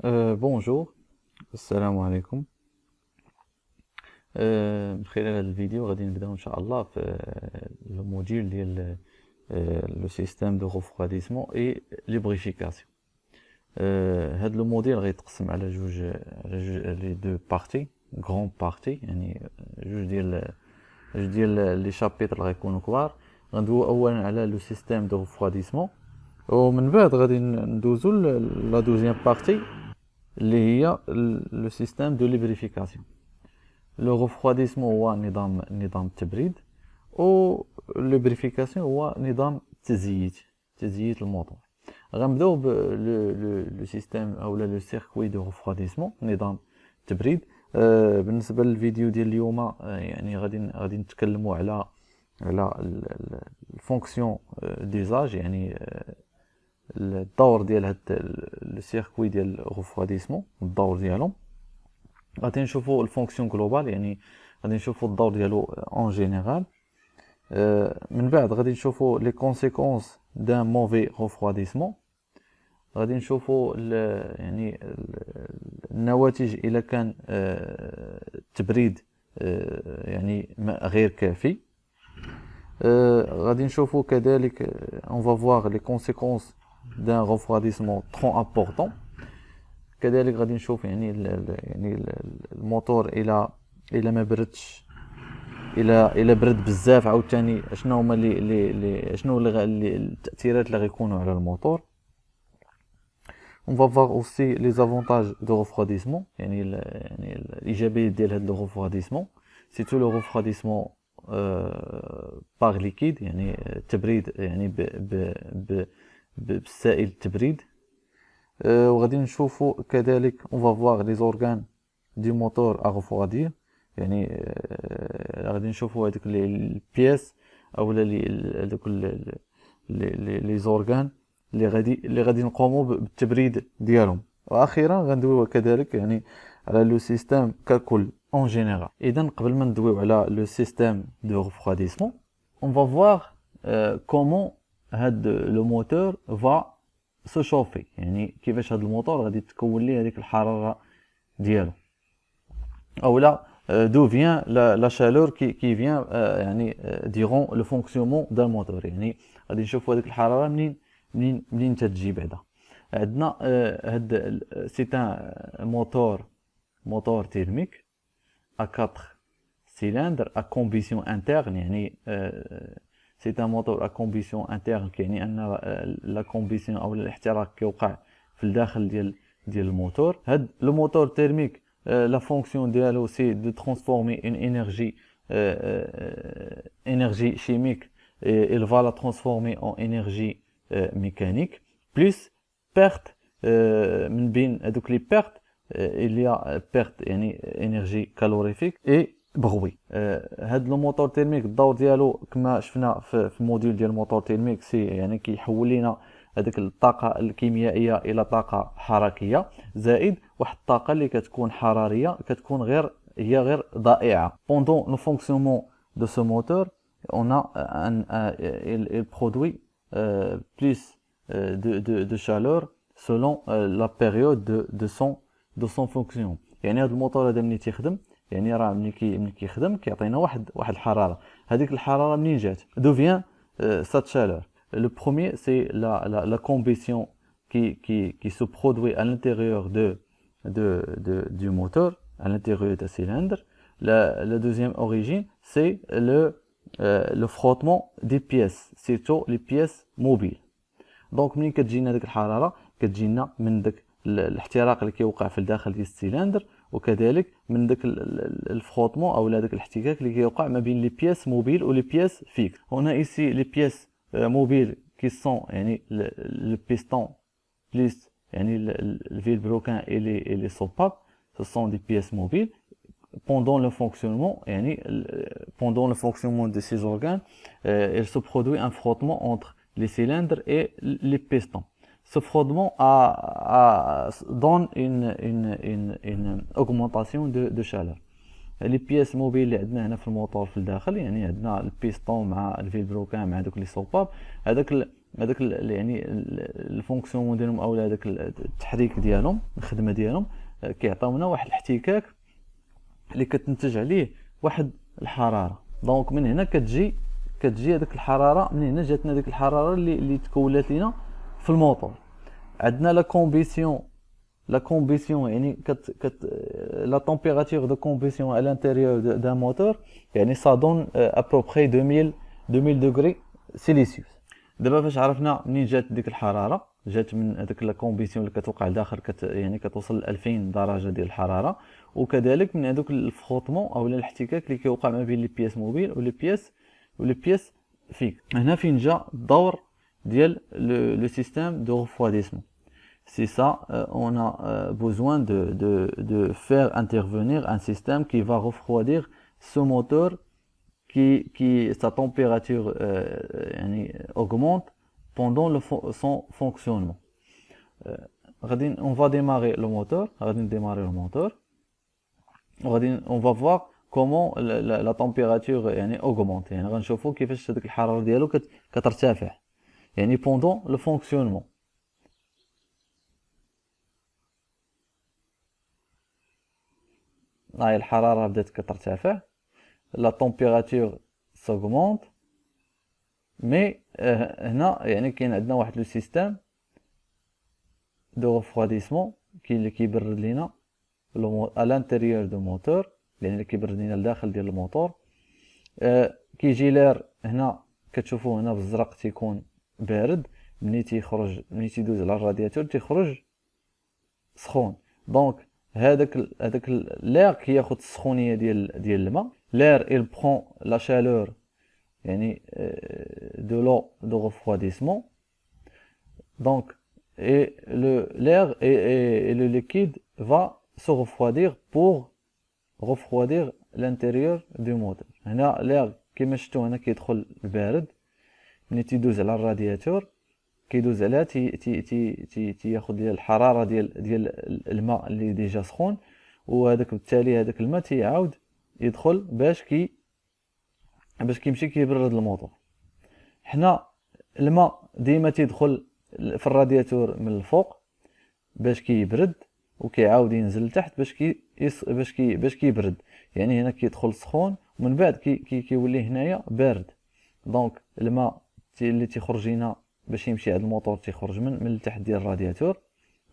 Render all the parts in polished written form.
بونجور. السلام عليكم. من خلال هذا الفيديو غادي نبداو ان شاء الله في لو موديل ديال لو سيستيم دو ريفريديسمون اي لوبريفيكاسيون. هاد لو موديل غيتقسم على جوج لي دو بارتي غران بارتي، يعني جوج ديال لي شابيتر اللي غيكونوا كبار. غندويو اولا على لو سيستيم دو ريفريديسمون، ومن بعد غادي ندوزو لا دوزيام بارتي اللي هي لو سيستيم دو لوبريفيكاسيون. لو ريفريديسمون هو نظام التبريد، و لوبريفيكاسيون هو نظام تزييت الموتور. غنبداو ب لو سيستيم او لو سيركوي دو ريفريديسمون، نظام التبريد. بالنسبه للفيديو ديال اليوم يعني غادي نتكلموا على الفونكسيون ديزاج، يعني الدور ديال هاد لو سيركوي ديال الريفريديسمون، الدور ديالهم. غادي نشوفوا الفونكسيون جلوبال، يعني غادي نشوفوا الدور ديالو اون جينيرال. من بعد غادي نشوفوا لي كونسيكونس دان موفي ريفريديسمون. غادي نشوفوا يعني النواتج الا كان التبريد يعني غير كافي. غادي نشوفوا كذلك on va voir les conséquences d'un refroidissement trop important. كذلك غادي نشوف يعني الموتور الى ما بردش، الى برد بزاف عاوتاني شنو هما التاثيرات اللي غيكونوا على الموتور. on va voir aussi les avantages de refroidissement، يعني الايجابيات ديال هذا لو refroidissement. c'est tout le refroidissement باغ ليكيد، يعني التبريد يعني بالسائل التبريد. وغادي نشوفوا كذلك on va voir les organes du moteur à refroidir، يعني غادي نشوفوا هذوك البياس اولا هذوك لي زورغان اللي غادي نقوموا بالتبريد ديالهم. واخيرا غندويو كذلك يعني على لو سيستيم ككل en général. اذا قبل ما ندويو على لو سيستيم دو ريفريديسمون on va voir comment هاد لو موتور va se chauffer، يعني كيفاش هاد الموتور غادي تكون ليه هذيك الحراره ديالو، اولا d'où vient la chaleur qui vient يعني durant le fonctionnement d'un moteur. يعني غادي نشوفوا هذيك الحراره منين تتجي بعدا. عندنا هاد سي ان موتور تيرميك à 4 cylindres à combustion interne، يعني c'est un moteur à combustion interne، كيعني ان لا كومبيسيون او الاحتراق كيوقع في الداخل ديال الموتور. هاد لو موتور تيرميك لا فونكسيون ديالو سي دو ترانسفورمي اون énergie chimique et il va la transformer en énergie mécanique plus perte. من بين هذوك لي بيرت il y a perte يعني énergie calorifique et bruit. هاد لو موتور تيرميك الدور ديالو كما شفنا في الموديل ديال الموتور تيرميك سي يعني كيحول لنا هذيك الطاقه الكيميائيه الى طاقه حركيه، زائد واحد الطاقه اللي كتكون حراريه كتكون غير ضائعه. pendant le fonctionnement de ce moteur on a il produit plus de chaleur selon la période de son fonction. يعني هذا الموتور هذا ملي تيخدم يعني راه ملي كيخدم كيعطينا واحد الحراره. هذيك الحراره منين جات؟ d'où vient cette chaleur? Le premier c'est la combustion qui se produit à l'intérieur du moteur, à l'intérieur du cylindre. La deuxième origine c'est le frottement des pièces, surtout les pièces mobiles. دونك ملي كتجينا ديك الحراره كتجينا من داك الاحتراق اللي كيوقع في الداخل ديال السيلندر، وكذلك من داك الفروتمون او داك الاحتكاك اللي كيوقع ما بين لي بياس موبيل و لي بياس فيكس. هنا ايسي لي بياس موبيل كي سون يعني لو بيستون بليس يعني الفيل بروكان et les sopapes, ce sont des pièces mobiles. Pendant le fonctionnement يعني pendant le fonctionnement de ces organes il se produit un frottement entre les cylindres et les pistons. Ce frottement donne une augmentation de chaleur. لي بياس موبيل اللي عندنا هنا في الموتور في الداخل، يعني عندنا البيستون مع الفيل بروكان مع دوك لي سوباب، هذاك هذاك يعني الفونكسيون ديالهم او هذاك التحريك ديالهم الخدمه ديالهم كيعطيونا واحد الاحتكاك اللي كتنتج عليه واحد الحراره. دونك من هنا كتجي هذيك الحراره، من هنا جاتنا ديك الحراره اللي تكونات لينا في الموتور. عندنا لا كومبيسيون يعني لا température de combustion à l'intérieur d'un moteur يعني ça donne à peu près 2000 degrés سيليسيوس. دابا فاش عرفنا منين جات ديك الحراره، جات من هذيك لا كومبيسيون اللي كتوقع لداخل يعني كتوصل ل 2000 درجه ديال الحراره، وكذلك من هذوك الفروتمون او الاحتكاك اللي كيوقع ما بين لي بياس موبيل ولي بياس فيك. هنا فين جا الدور ديال لو سيستيم دو ريفرويديسمون. C'est ça, on a besoin de faire intervenir un système qui va refroidir ce moteur qui sa température augmente pendant son fonctionnement. On va démarrer le moteur, on va voir comment la température augmente. يعني غنشوفوا كيفاش هذيك الحرارة ديالو كترتفع يعني pendant le fonctionnement. هاي الحرارة بدات كترتفع، لا température s'augmente، مي هنا يعني كاين عندنا واحد لو سيستيم دو ريفرويديسمون اللي كيبرد لينا à l'intérieur du moteur، يعني اللي كيبرد لينا لداخل ديال الموتور. كيجي لير هنا كتشوفوه هنا بالزرق تيكون بارد، ملي تيدوز على الرادياتور تيخرج سخون. دونك هذاك لير كياخد السخونيه ديال الماء. l'air il prend la chaleur يعني de l'eau de refroidissement. Donc et l'air et le liquide va se refroidir pour refroidir l'intérieur du moteur. هنا l'air كما شفتوا هنا كيدخل البارد، ملي تيدوز على الرادياتور كيدوز عليها تياخد الحراره ديال الماء اللي ديجا سخون، وهذاك بالتالي هذاك الماء تيعاود يدخل باش كيمشي كيبرد الموتور. حنا الماء ديما تيدخل في الرادياتور من الفوق باش كيبرد، وكيعاود ينزل لتحت باش كيبرد. يعني هنا كيدخل سخون ومن بعد كيولي هنايا بارد. دونك الماء اللي تيخرج لينا باش يمشي عند الموتور تيخرج من التحت ديال الرادياتور،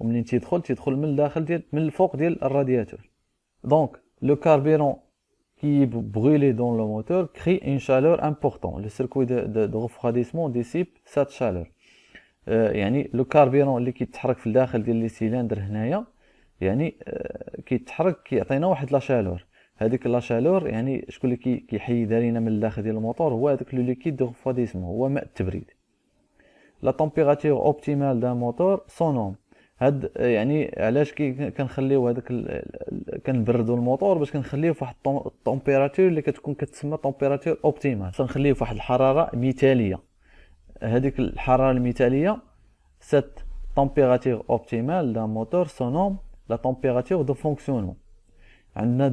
ومنين تيدخل من الداخل من الفوق ديال الرادياتور. Donc le carburant qui est brûlé dans le moteur crée une chaleur importante. Le circuit de refroidissement dissipe cette chaleur. يعني لو كاربيرون اللي كيتحرك في الداخل ديال لي سيلندر هنايا يعني كيتحرك كيعطينا واحد لا شالور. هذيك لا شالور يعني شكون اللي كيحيدها لينا من الداخل ديال الموتور؟ هو هذاك لو ليكيد دو ريفرويديسمون، هو ماء التبريد. لا تمبيراتور اوبتيمال دان موتور سونوم. هاد يعني علاش كنخليو هذاك كنبردوا الموتور باش كنخليوه فواحد التمبيراتور اللي كتكون كتسمى تمبيراتور اوبتيمال، كنخليوه فواحد الحراره مثاليه. هذيك الحراره المثاليه cette température optimale d'un moteur se nomme la température de fonctionnement. عندنا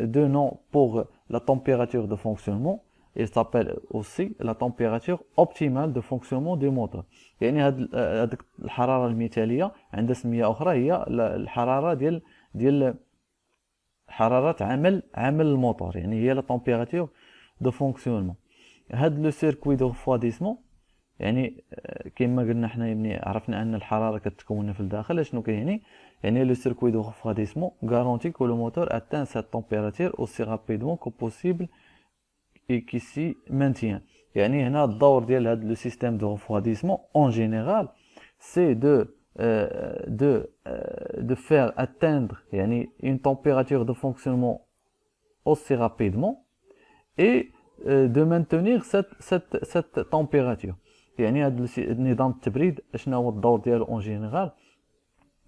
deux noms pour la température de fonctionnement. Il s'appelle aussi la température optimale de fonctionnement du moteur. يعني هذيك الحراره المثاليه عندها سميه اخرى، هي الحراره ديال حراره عمل الموتور، يعني هي la température de fonctionnement. هاد لو سيركوي دو ريفرويديسمون يعني كما قلنا حنا يعني عرفنا ان الحراره كتكون في الداخل. شنو كيعني؟ يعني لو سيركوي دو ريفرويديسمون garantit que le moteur atteint cette température aussi rapidement que possible et qui s'y maintient. يعني هنا الدور ديال هاد لو سيستيم دو ريفرويديسمون en général c'est de faire atteindre يعني une température de fonctionnement aussi rapidement et de maintenir cette température. يعني هذا النظام التبريد شنو هو الدور ديالو اون جينيرال؟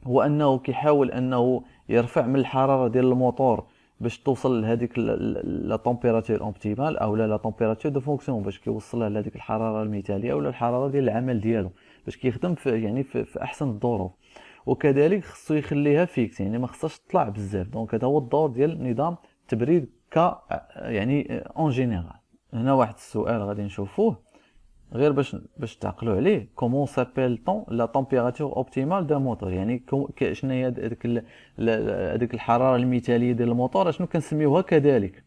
هو انه كيحاول انه يرفع من الحراره ديال الموتور باش توصل لهذيك لا تمبيراتور اوبتيمال او لا تمبيراتور دو فونكسيون، باش كيوصلها لهذيك الحراره المثاليه ولا الحراره ديال العمل ديالو باش كيخدم في احسن الظروف. وكذلك خصو يخليها فيكس، يعني ما خصهاش تطلع بزاف. دونك هذا هو الدور ديال نظام التبريد يعني اون جينيرال. هنا واحد السؤال غادي نشوفوه، غير باش تعقلوا عليه comment s'appelle-t-on la température optimale d'un moteur يعني شنو هي هذيك الحراره المثاليه ديال الموتور شنو كنسميوها كذلك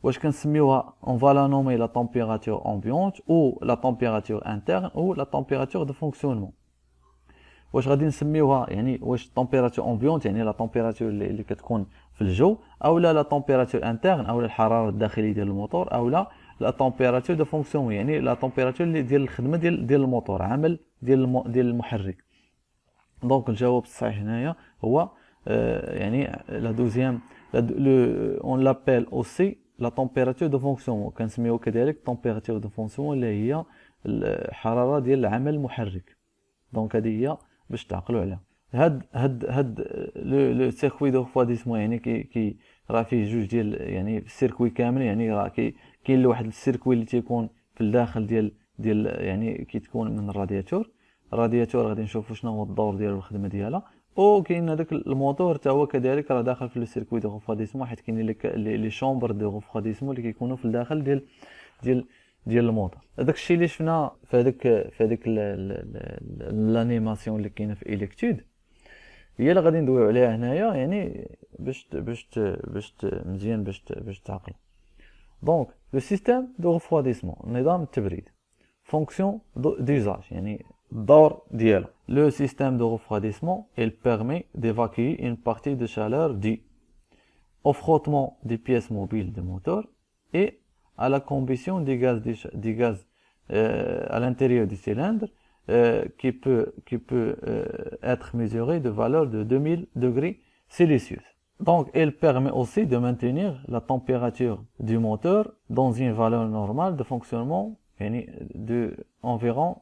واش كنسميوها on va la nommer la température ambiante ou la température interne ou la température de fonctionnement واش غادي نسميوها يعني واش température ambiante يعني لا température اللي كتكون في الجو او لا température interne او الحراره الداخليه ديال الموتور او لا température de fonctionnement يعني لا température اللي ديال الخدمه ديال الموتور عمل ديال المحرك دونك الجواب الصحيح هنايا هو يعني لا دوزيام on l'appelle aussi la température de fonctionnement كنسميوها كذلك température de fonctionnement اللي هي الحراره ديال العمل المحرك دونك هذه هي باش تعقلوا عليها هاد لو سيركوي دو ريفواديسمون يعني كي راه فيه جوج ديال يعني السيركوي كامل يعني راه كاين واحد السيركوي اللي تيكون في الداخل ديال يعني كيتكون من الرادياتور غادي نشوفوا شنو هو الدور ديالو والخدمه ديالها او كاين هذاك الموتور حتى هو كذلك راه داخل في لو سيركوي دو ريفواديسمون حيت كاين لي شومبر دو ريفواديسمون اللي كيكونوا في الداخل ديال الموتور هذاك الشيء اللي شفنا في هذيك الانيماسيون اللي كاينه في الكتود هي اللي غادي ندويو عليها هنايا يعني باش مزيان باش تعقل دونك لو سيستيم دو ريفواديسمون نظام التبريد فونكسيون ديزاج يعني الدور ديالو لو سيستيم دو ريفواديسمون il permet d'évacuer une partie de chaleur due au frottement des pièces mobiles du moteur et à la combustion des gaz à l'intérieur du cylindre qui peut être mesuré de valeur de 2000 degrés Celsius. Donc, elle permet aussi de maintenir la température du moteur dans une valeur normale de fonctionnement de environ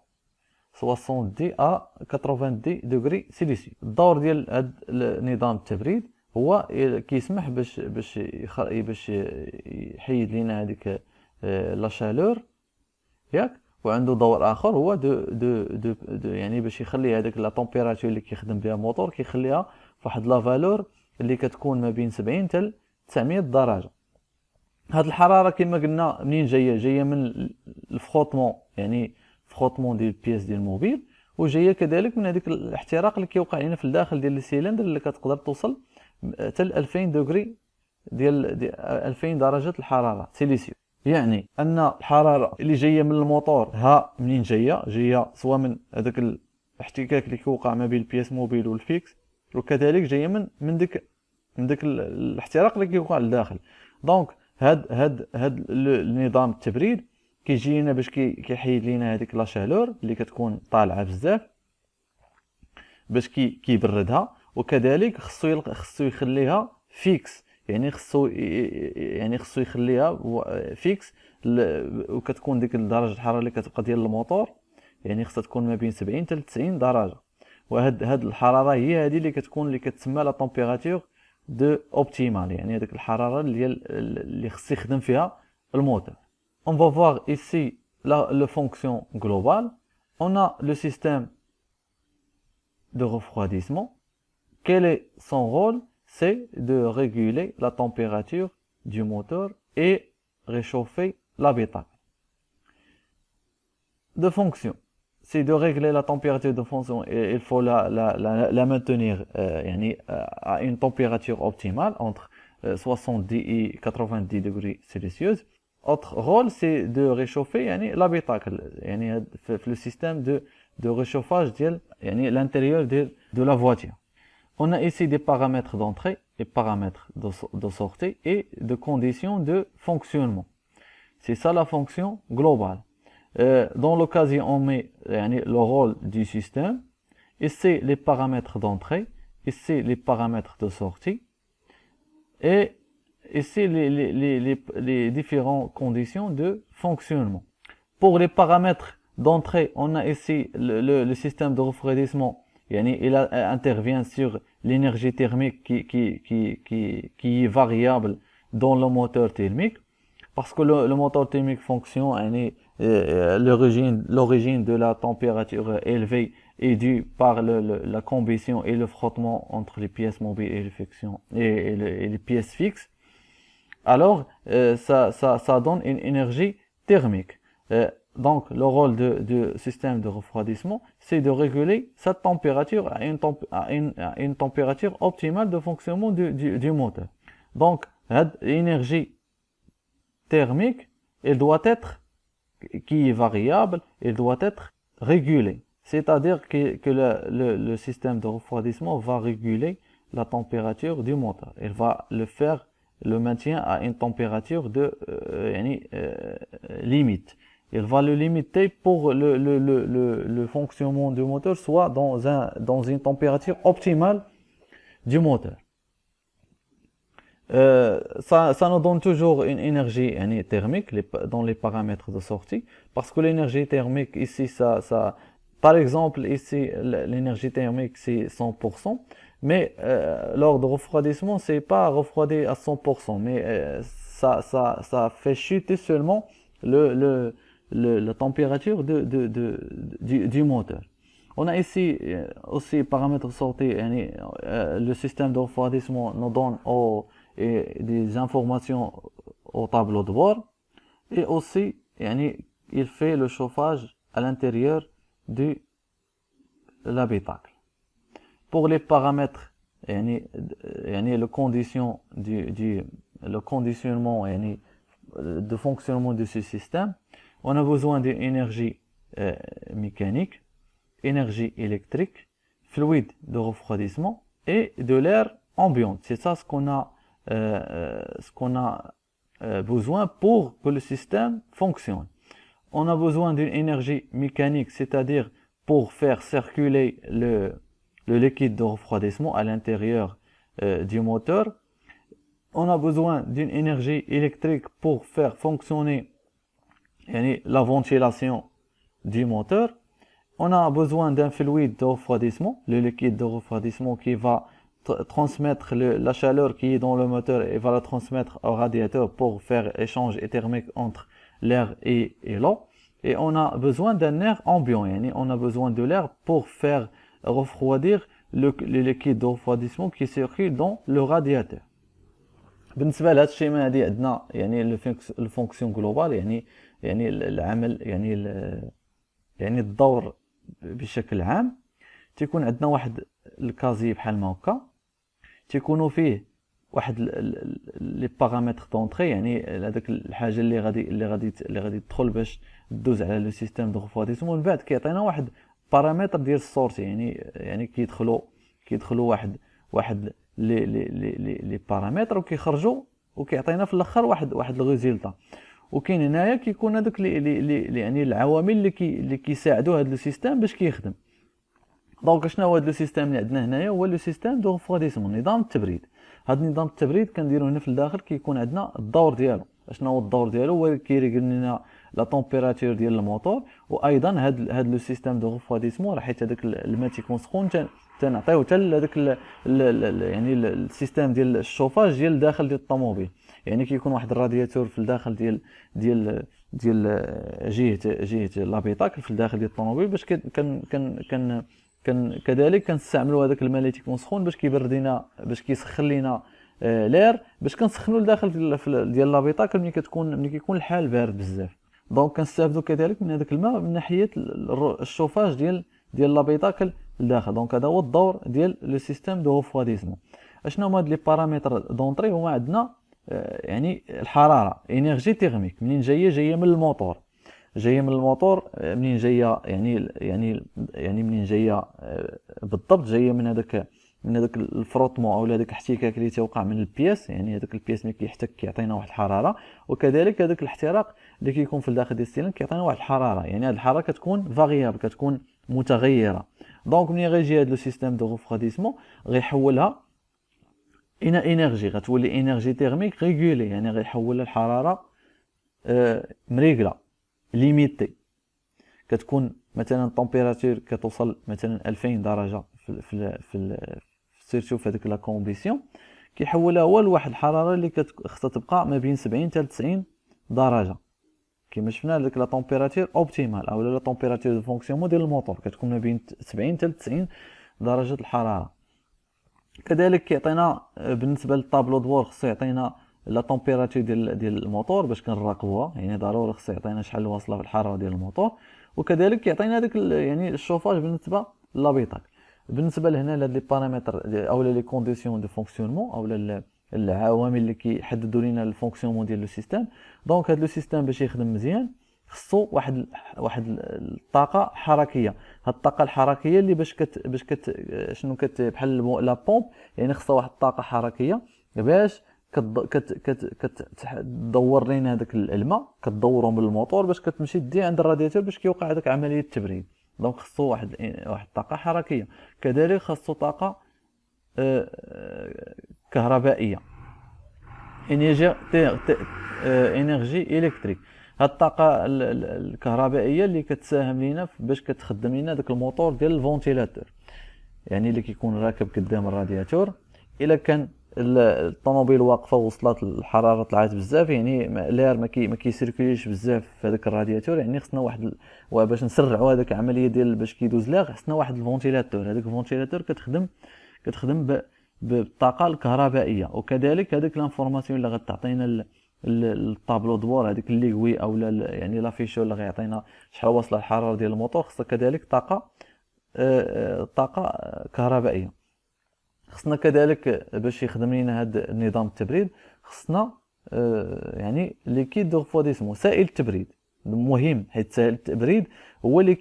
70 à 90 degrés Celsius. الدور ديال هذا النظام التبريد هو كيسمح باش يحيد لنا هذيك لا شالور ياك وعنده دور اخر هو دو يعني باش يخلي هذيك لا طومبيراتور اللي كيخدم بها الموتور كيخليها فواحد لا فالور اللي كتكون ما بين 70 حتى 900 درجه هاد الحراره كما قلنا منين جايه من الفروتمون يعني فروتمون ديال البياس ديال الموبيل وجايه كذلك من هذيك الاحتراق اللي كيوقع لنا في الداخل ديال السيلندر اللي كتقدر توصل حتى 2000 دغري ديال 2000 درجه الحراره سيليسيوس يعني ان الحراره اللي جايه من الموتور ها منين جايه سواء من هذاك الاحتكاك اللي كيوقع ما بين البياس موبيل والفيكس وكذلك جايه من ديك الاحتراق اللي كيوقع لداخل دونك هاد النظام التبريد كيجينا باش كيحيد لينا هذيك لا شالور اللي كتكون طالعه بزاف باش كيبردها وكذلك خصو يخليها فيكس يعني خصو يخليها فيكس وكتكون ديك درجه الحراره اللي كتبقى ديال الموتور يعني خصها تكون ما بين 70 حتى 90 درجه وهاد الحراره هي هذه اللي كتسمى لا طومبيراتور دو اوبتيمال يعني هذيك الحراره اللي خص يخدم فيها الموتور. On va voir ici la fonction globale. On a le système de refroidissement. Quel est son rôle? C'est de réguler la température du moteur et réchauffer l'habitacle. De fonction, c'est de régler la température de fonction et il faut la maintenir à une température optimale entre 70 et 90 degrés Celsius. Autre rôle, c'est de réchauffer l'habitacle, le système de réchauffage de l'intérieur de la voiture. On a ici des paramètres d'entrée et paramètres de sortie et de conditions de fonctionnement. C'est ça la fonction globale. Dans l'occasion, on met le rôle du système, ici les paramètres d'entrée, ici les paramètres de sortie, et ici les différentes conditions de fonctionnement. Pour les paramètres d'entrée, on a ici le système de refroidissement. Il intervient sur l'énergie thermique qui est variable dans le moteur thermique. Parce que le moteur thermique fonctionne, l'origine de la température élevée est due par la combustion et le frottement entre les pièces mobiles et les pièces fixes. Alors, ça donne une énergie thermique. Donc, le rôle du système de refroidissement, c'est de réguler sa température à une température optimale de fonctionnement du moteur. Donc, l'énergie thermique, elle doit être, qui est variable, elle doit être régulée. C'est-à-dire que le système de refroidissement va réguler la température du moteur. Il va le maintien à une température limite. Il va le limiter pour le fonctionnement du moteur, soit dans une température optimale du moteur. Ça nous donne toujours une énergie thermique dans les paramètres de sortie, parce que l'énergie thermique ici, par exemple, ici, l'énergie thermique c'est 100%, mais lors de refroidissement, c'est pas refroidi à 100%, mais ça fait chuter seulement la température du moteur. On a ici aussi paramètres sortis, le système de refroidissement nous donne des informations au tableau de bord, et aussi il fait le chauffage à l'intérieur de l'habitacle. Pour les paramètres le conditionnement de fonctionnement de ce système, on a besoin d'une énergie mécanique, énergie électrique, fluide de refroidissement et de l'air ambiant. C'est ça ce qu'on a besoin pour que le système fonctionne. On a besoin d'une énergie mécanique, c'est-à-dire pour faire circuler le liquide de refroidissement à l'intérieur du moteur. On a besoin d'une énergie électrique pour faire fonctionner la ventilation du moteur. On a besoin d'un fluide de refroidissement, le liquide de refroidissement qui va transmettre la chaleur qui est dans le moteur et va la transmettre au radiateur pour faire échange thermique entre l'air et l'eau. Et on a besoin d'un air ambiant, on a besoin de l'air pour faire refroidir le liquide de refroidissement qui circule dans le radiateur. بالنسبه لهذا الشيء هذه عندنا الفونكسيون جلوبال العمل الدور بشكل عام. تيكون عندنا واحد الكازي بحال ما هكا، تيكونوا فيه واحد لي بارامتر دونطري، هذاك الحاجه اللي غادي تدخل باش دوز على لو سيستيم دو ريفريديسمون. من بعد كيعطينا واحد بارامتر ديال السورسي، كيدخلوا واحد لي بارامتر وكيخرجوا وكيعطينا في الاخر واحد الريزلتا. وكاين هنايا كيكون هذوك العوامل اللي كيساعدوا هذا السيستم باش كيخدم. دونك شنو هو هذا السيستم اللي عندنا هنايا؟ هو لو سيستم دو ريفريديسمون، نظام التبريد. هذا نظام التبريد كنديروا هنا في الداخل كيكون عندنا الدور ديالو. شنو هو الدور ديالو؟ هو كيريغل لنا لا تمبيراتور ديال الموتور، وايضا هذا لو سيستم دو ريفريديسمون حيت هذاك الماء تيكون سخون تنعطيو حتى لهذاك السيستم ديال الشوفاج ديال داخل ديال الطوموبيل. كيكون واحد الرادياتور في الداخل ديال جهه لابيتاكل في الداخل ديال الطوموبيل، باش كذلك كنستعملوا هذاك الماء اللي تيكون سخون باش كيبرد لنا، باش كيسخن لنا لير، باش كنسخنوا لداخل ديال لابيتاكل ملي كيكون الحال بارد بزاف. دونك كنستافدوا كذلك من هذاك الماء من ناحيه الشوفاج ديال لابيتاكل لداخل. دونك هذا هو الدور ديال لو سيستيم دو ريفريديسمون. اشنو هما هاد لي بارامتر دونطري؟ هما عندنا الحراره، انرجي تيرميك، منين جايه من الموتور، منين جايه منين جايه بالضبط، جايه من هذاك الفروطمون او هذاك الاحتكاك اللي توقع من البياس. هذاك البياس ملي كيحتك كيعطينا واحد الحراره، وكذلك هذاك الاحتراق اللي كيكون في الداخل ديال السيلندر كيعطينا واحد الحراره. هذه الحراره كتكون فاريابل، كتكون متغيره. دونك ملي غيجي هذا لو سيستيم دو ريفريديسمون غيحولها الى انرجي، غتولي انرجي تيرميك ريغولي، غيحولها الحراره مريقله ليميتي. كتكون مثلا التمبيراتور كتوصل مثلا 2000 درجه في سيرتو في هذيك لا كومبيسيون، كيحولها هو لواحد الحراره اللي خصها تبقى ما بين 70 حتى 90 درجه، كما شفنا ديك لا تمبيراتور اوبتيمال او لا تمبيراتور دو فونكسيونمون ديال الموتور كتكون ما بين 70 حتى 90 درجه الحراره. كذلك كيعطينا بالنسبه للطابلو دور خصو يعطينا لا تمبيراتور ديال الموتور باش كنراقبوها، يعني ضروري خصو يعطينا شحال واصله في الحراره ديال الموتور، وكذلك يعطينا داك يعني الشوفاج بالنسبه لابيطاك. بالنسبه لهنا لهاد لي بارامتر او لي كونديسيون دو فونكسيونمون او العوامل اللي كيحددوا لنا الفونكسيونمون ديال لو سيستيم. دونك هاد لو سيستيم باش يخدم مزيان خصو واحد الطاقه حركيه. هاد الطاقه الحركيه اللي باش شنو بحال لا بومب، يعني خصها واحد الطاقه حركيه باش كتدور لينا هذاك الماء، كتدورهم بالموتور باش كتمشي دي عند الرادياتور باش كيوقع هذاك عمليه التبريد. دونك خصو واحد الطاقه حركيه. كذلك خصو طاقه كهربائيه، انرجي الكتريك. هاد الطاقه الكهربائيه اللي كتساهم لينا باش كتخدم لينا داك الموتور ديال الفونتيلاتور، يعني اللي كيكون راكب قدام الرادياتور. الا كان الطوموبيل واقفه وصلت الحراره طلعت بزاف، يعني لير ما كيسيركليش بزاف في هذاك الرادياتور، يعني خصنا واحد باش نسرعوا هذيك العمليه ديال باش كيدوز لير، خصنا واحد الفونتيلاتور. هذاك الفونتيلاتور كتخدم بالطاقه الكهربائيه. وكذلك هذيك لانفورماسيون اللي غتعطينا الطابلو دبور، هذيك الليغوي او يعني لافيشو اللي غيعطينا شحال واصله الحراره ديال الموتور، خصها كذلك طاقه كهربائيه. خصنا كذلك باش يخدم لينا هذا النظام التبريد خصنا يعني ليكيد دو ريفوديسمون، سائل التبريد مهم، حيت سائل التبريد هو اللي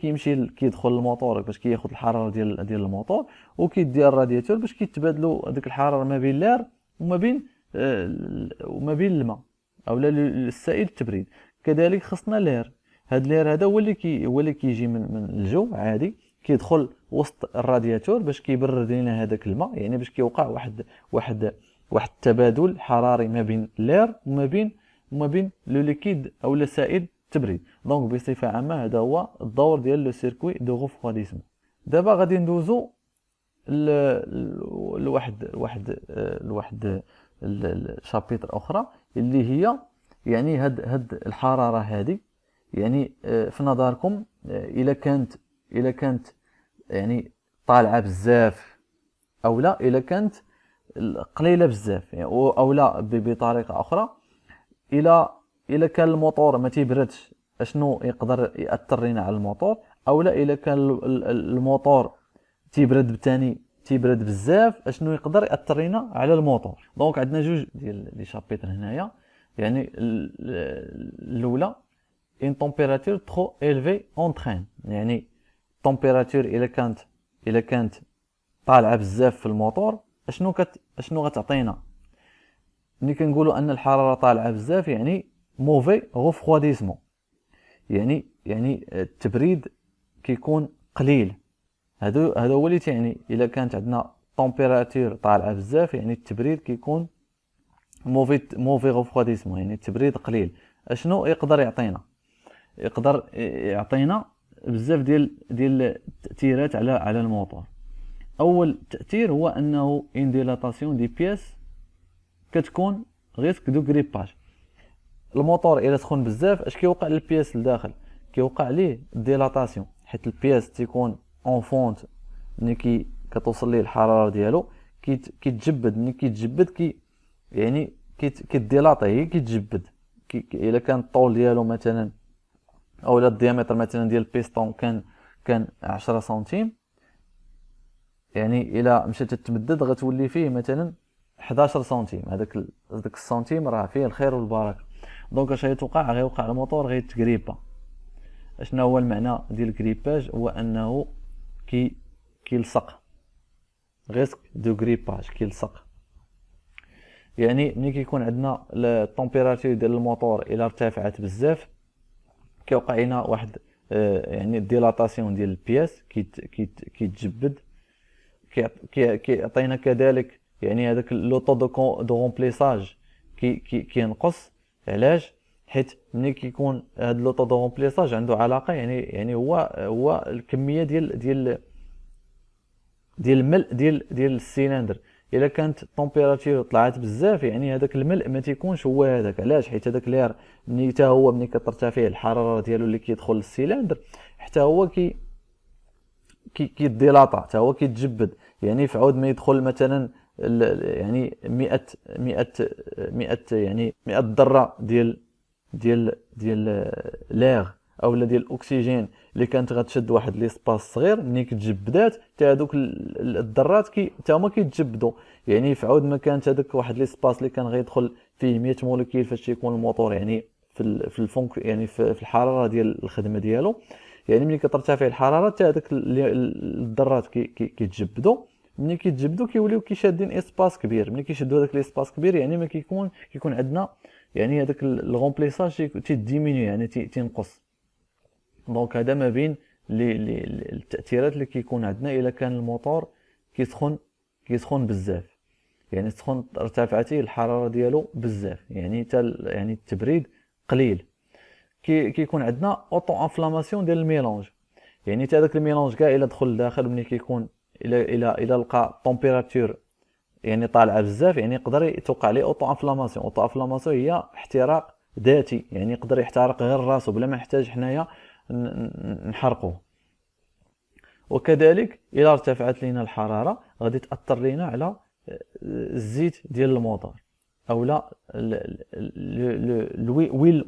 كيدخل الموتور باش كياخذ الحراره ديال الموتور وكيديها الرادياتور باش كيتبادلوا هذيك الحراره ما بين لير وما بين الماء او السائل التبريد. كذلك خصنا لير. هذا اللير هذا هو اللي كيجي من الجو عادي، كيدخل وسط الرادياتور باش كيبرد لنا هذاك الماء، يعني باش كيوقع واحد التبادل حراري ما بين لير وما بين لو ليكيد او السائل التبريد. دونك بصفه عامه هذا هو الدور ديال لو سيركوي دو ريفوديسمون. دابا غادي ندوزو لواحد الشابيتر اخرى اللي هي يعني هاد الحراره هذه، يعني في نظركم الا كانت يعني طالعه بزاف او لا، الا كانت قليله بزاف يعني او لا بطريقه اخرى، الا كان الموتور ما تيبردش اشنو يقدر ياثر لنا على الموتور، او لا الا كان الموتور تيبرد بزاف اشنو يقدر ياثر لنا على الموتور. دونك عندنا جوج ديال لي شابيتر هنايا. يعني الاولى ان تمبيراتور ترو élevée entraîne، يعني التمبيراتور الا كانت طالعه بزاف في الموتور اشنو غتعطينا. ملي كنقولوا ان الحراره طالعه بزاف يعني موفي ريفوديسمون، يعني التبريد كيكون قليل. هذا هو اللي تعني الا كانت عندنا تمبيراتور طالعه بزاف يعني التبريد كيكون موفي ريفوديسمون، يعني التبريد قليل. اشنو يقدر يعطينا؟ يقدر يعطينا بزاف ديال التاثيرات على الموتور. اول تاثير هو انه ان ديلاتاسيون دي بياس كتكون ريسك دو غريباج. الموتور الا سخن بزاف اش كيوقع للبياس لداخل؟ كيوقع ليه ديلاتاسيون، حيت البياس تيكون اون فونت ملي كتوصل ليه الحراره ديالو كيتجبد. ملي كيتجبد يعني كيديلاطي، هي كيتجبد. الا كان الطول ديالو مثلا او الديامتر مثلا ديال البيستون كان 10 سنتيم، يعني الى مشات تتمدد غتولي فيه مثلا 11 سنتيم. هذاك السنتيم راه فيه الخير والبركه. دونك اش غيتوقع؟ غيوقع الموتور غيتغريبا. اشنا هو المعنى ديال الغريباج؟ هو انه كيلصق، ريسك دو غريباج، كيلصق. يعني ملي كيكون عندنا التمبيراتور ديال الموتور الى ارتفعت بزاف كيوقع لنا واحد يعني ديلاتاسيون ديال البياس، كيتجبد. كيعطينا كذلك يعني هذاك لوطو دو رومبليساج كينقص. علاش؟ حيت ملي كيكون هذا لوطو دو رومبليساج عنده علاقه يعني هو الكميه ديال الملء ديال السيلندر. الا كانت التمبيراتور طلعت بزاف يعني هذاك الملء ما تيكونش هو هذاك. علاش؟ حيت هذاك لير ملي كترتفع الحراره ديالو اللي كيدخل للسيلندر حتى هو كيديلاطا، حتى هو كيتجبد. يعني في عود ما يدخل مثلا يعني 100 يعني 100 ذره ديال لاغ اولا ديال الاكسجين اللي كانت غتشد واحد ليسباس صغير. ملي كتجبدات حتى هذوك الذرات حتى هما كيتجبدوا. يعني في عود ما كانت هذاك واحد ليسباس اللي كان غيدخل فيه 100 موليكيول فاش يكون الموتور يعني في الفونك يعني في الحراره ديال الخدمه ديالو. يعني ملي كترتفع الحراره حتى هذاك الذرات كيتجبدوا. ملي كيتجبدوا كيوليو كيشادين اسباس كبير. ملي كيشدوا هذاك الاسباس كبير يعني ما كيكون عندنا يعني هذاك الغومبليساج تيديمينيو يعني تينقص. دونك هذا ما بين التاثيرات اللي كيكون عندنا الا كان الموتور كيسخن بزاف. يعني سخن ارتفعتي الحراره ديالو بزاف يعني يعني التبريد قليل. كيكون عندنا اوتو انفلاماسيون ديال الميلونج. يعني حتى داك الميلونج كاع الا دخل لداخل ملي كيكون الى لقى طومبيراتور يعني طالعه بزاف يعني يقدر يتوقع عليه اوتو انفلاماسيون. اوتو انفلاماسيون هي احتراق ذاتي يعني يقدر يحترق غير راسو بلا ما نحتاج حنايا نحرقوه. وكذلك الى ارتفعت لينا الحراره غادي تاثر لينا على الزيت ديال الموتور اولا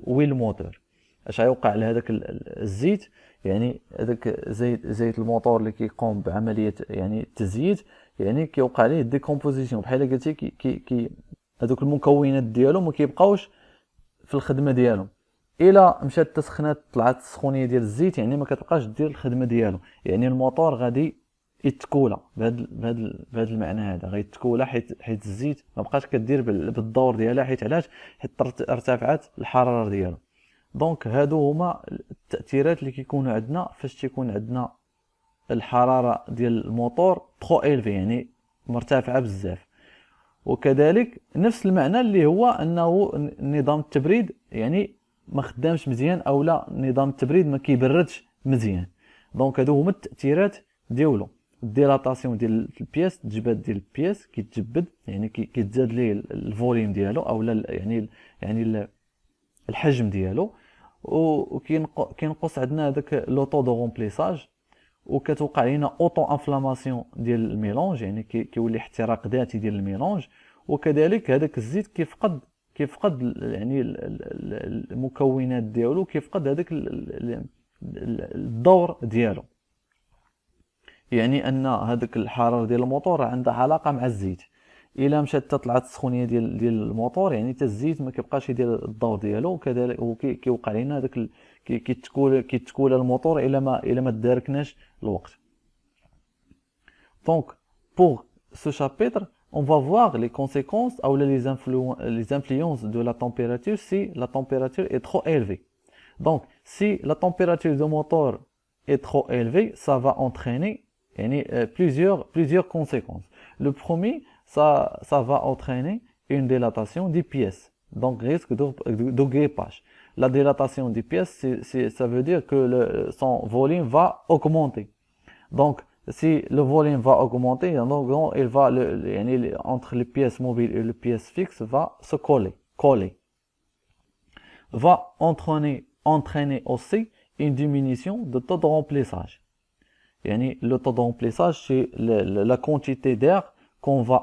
ويل موتور. اش غيوقع لهذاك الزيت يعني هذاك زيت الموتور اللي كيقوم بعمليه يعني التزييت يعني كيوقع ليه ديكومبوزيسيون بحال قلتي كي هذوك المكونات ديالو ما كيبقاوش في الخدمه ديالهم. الا مشات تسخنات طلعت السخونيه ديال الزيت يعني ما كتبقاش دير الخدمه ديالو. يعني الموتور غادي يتكولا بهذا المعنى هذا غيتكولا حيت الزيت ما بقاش كدير بالدور ديالها حيت علاش حيت ارتفعت الحراره ديالو. دونك هادو هما التاثيرات اللي كيكونوا عندنا فاش تيكون عندنا الحراره ديال الموتور ترو الفي يعني مرتفعه بزاف. وكذلك نفس المعنى اللي هو انه نظام التبريد يعني ما خدامش مزيان اولا نظام التبريد ما كيبردش مزيان. دونك هادو هما التاثيرات ديالو. الديلاتاسيون ديال البياس التجباد ديال البياس كيتجبد يعني كيتزاد ليه الفوليوم ديالو اولا يعني الحجم ديالو. وكينقص عندنا هذاك لوطو دو رومبليساج وكتوقع لينا اوتو انفلاماسيون ديال الميلونج يعني كيولي احتراق ذاتي ديال الميلونج. وكذلك هذاك الزيت كيفقد يعني المكونات ديالو كيفقد هذاك الدور ديالو. يعني ان هذاك الحراره ديال الموتور عندها علاقه مع الزيت. الا مشات طلعت السخونيه ديال الموتور يعني حتى الزيت ما كيبقاش يدير الدور ديالو. وكذلك كيوقع لنا هذاك كيتكول الموتور الا ما داركناش الوقت. Donc pour ce chapitre on va voir les conséquences ou les influences de la température si la température est trop élevée. Donc si la température du moteur est trop élevée ça va entraîner plusieurs conséquences. Le premier ça va entraîner une dilatation des pièces, donc risque de grippage. La dilatation des pièces, ça veut dire que son volume va augmenter. Donc, si le volume va augmenter, donc il va entre les pièces mobiles et les pièces fixes va se coller. Va entraîner aussi une diminution de taux de remplissage. Le taux de remplissage, c'est la quantité d'air qu'on va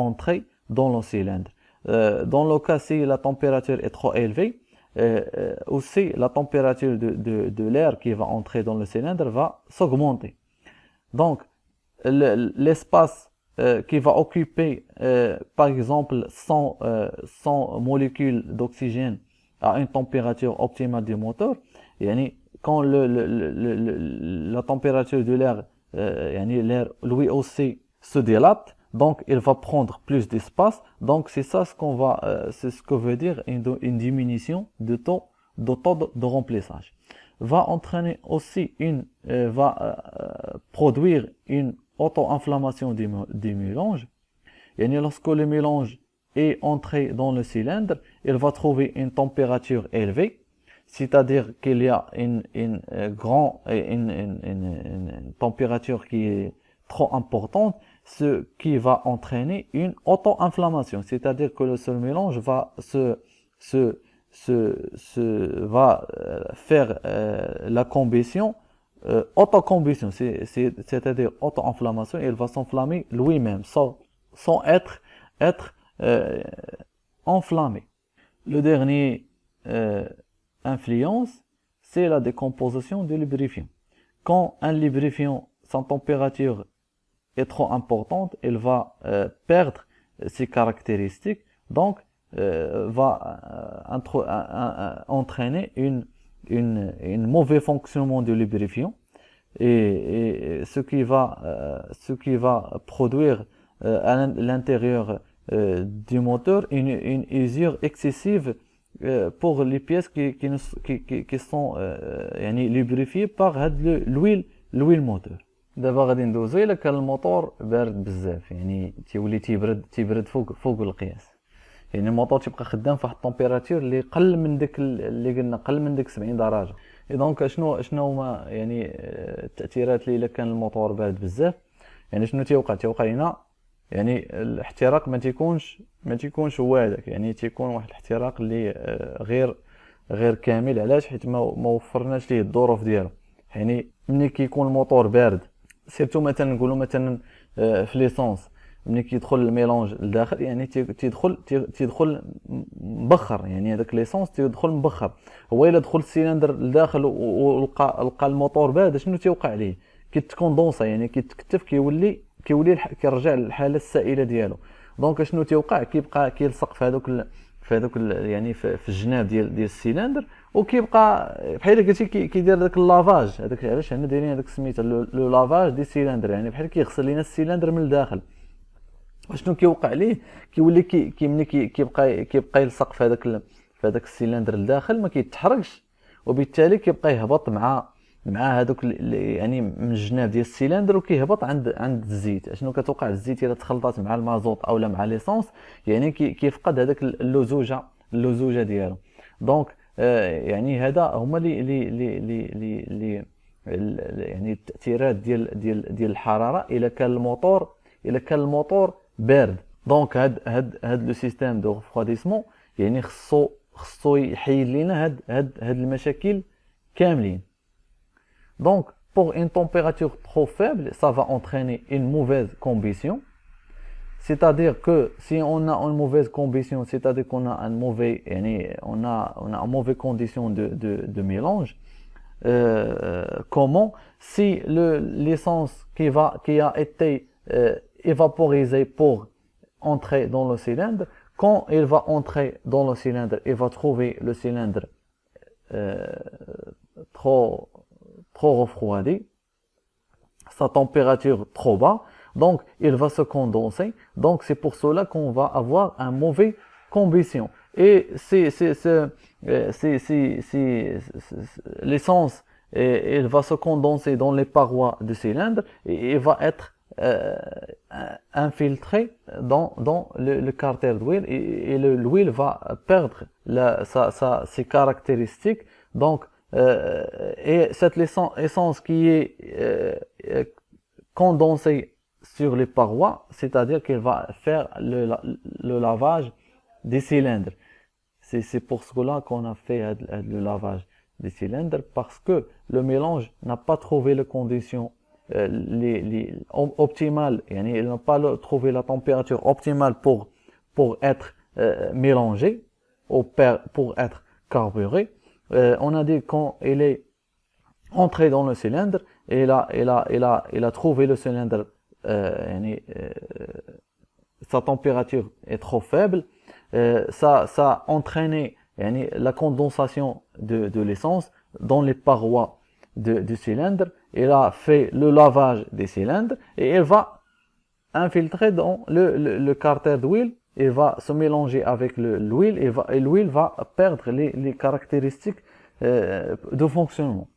entrer dans le cylindre. Dans le cas si la température est trop élevée, aussi la température de l'air qui va entrer dans le cylindre va s'augmenter. Donc l'espace qui va occuper par exemple 100 molécules d'oxygène à une température optimale du moteur, quand la température de l'air l'air lui aussi se dilate, donc il va prendre plus d'espace. Donc c'est ça c'est ce que veut dire une diminution de taux de remplissage. Va entraîner aussi va produire une auto-inflammation du mélange. Lorsque le mélange est entré dans le cylindre, il va trouver une température élevée, c'est-à-dire qu'il y a une température qui est trop importante, ce qui va entraîner une auto-inflammation, c'est-à-dire que le seul mélange va va faire la combustion, autocombustion, c'est-à-dire auto-inflammation, et il va s'enflammer lui-même, sans être enflammé. Le dernier influence, c'est la décomposition du lubrifiant. Quand un lubrifiant, sa température est trop importante, il va perdre ses caractéristiques, donc va entraîner une mauvais fonctionnement du lubrifiant et ce qui va produire à l'intérieur du moteur une usure excessive pour les pièces qui sont يعني lubrifiées par l'huile moteur. دابا غادي ندوزو الا كان الموتور بارد بزاف يعني تيولي تيبرد فوق القياس يعني الموتور تيبقى خدام فواحد التمبيراتور اللي قل من ديك اللي قلنا قل من ديك 70 درجه اي دونك شنو هما يعني التاثيرات اللي الا كان الموتور بارد بزاف يعني شنو تيوقع هنا يعني الاحتراق ما تيكونش هو هذاك يعني تيكون واحد الاحتراق اللي غير كامل. علاش؟ حيت ما وفرناش ليه الظروف ديالو. يعني ملي كيكون الموتور بارد سيرتو مثلا نقولوا مثلا في ليسونس ملي كيدخل الميلونج لداخل يعني تيدخل مبخر يعني هذاك ليسونس تيدخل مبخر. هو الا دخل السيلندر لداخل ولقى الموتور بارد شنو تيوقع ليه؟ كيتكوندونسا يعني كيتكتف كيولي كيرجع للحاله السائله ديالو. دونك شنو تيوقع؟ كيبقى كيلصق في هذوك يعني في الجناب ديال السيلندر وكيبقى بحال قلتي كيدير داك اللافاج. هذاك علاش حنا دايرين هذاك سميتها لو لافاج دي سيلندر يعني بحال كيغسل لينا السيلندر من الداخل. شنو كيوقع ليه؟ كيولي ملي كيبقى يلصق في هذاك السيلندر الداخل ما كيتحركش وبالتالي كيبقى يهبط مع هذوك يعني من الجناب ديال السيلندر وكيهبط عند الزيت. شنو كتوقع؟ الزيت الا تخلطات مع المازوت اولا مع ليسونس يعني كيفقد هذاك اللزوجه ديالو. دونك يعني هذا هما اللي يعني التاثيرات ديال الحراره الا كان الموتور بارد. دونك هاد لو سيستيم دو ريفريديسمون يعني خصو يحيد لينا هاد المشاكل كاملين. Donc, pour une température trop faible, ça va entraîner une mauvaise combustion. C'est-à-dire que si on a une mauvaise combustion, c'est-à-dire qu'on a un mauvais, on a une mauvaise condition de mélange. Comment? Si l'essence qui a été évaporisée pour entrer dans le cylindre, quand il va entrer dans le cylindre, il va trouver le cylindre trop refroidi, sa température trop bas, donc il va se condenser. Donc c'est pour cela qu'on va avoir un mauvais combustion. Et l'essence, il va se condenser dans les parois du cylindre et il va être infiltré dans le carter d'huile et l'huile va perdre ses caractéristiques. Donc et cette essence qui est condensée sur les parois, c'est-à-dire qu'elle va faire le lavage des cylindres. C'est pour cela qu'on a fait le lavage des cylindres, parce que le mélange n'a pas trouvé les conditions optimales, il n'a pas trouvé la température optimale pour être mélangé ou pour être carburé. On a dit quand il est entré dans le cylindre et il a trouvé le cylindre sa température est trop faible, ça a entraîné la condensation de l'essence dans les parois du cylindre. Il a fait le lavage des cylindres et il va infiltrer dans le carter d'huile. Il va se mélanger avec l'huile et l'huile va perdre les caractéristiques de fonctionnement.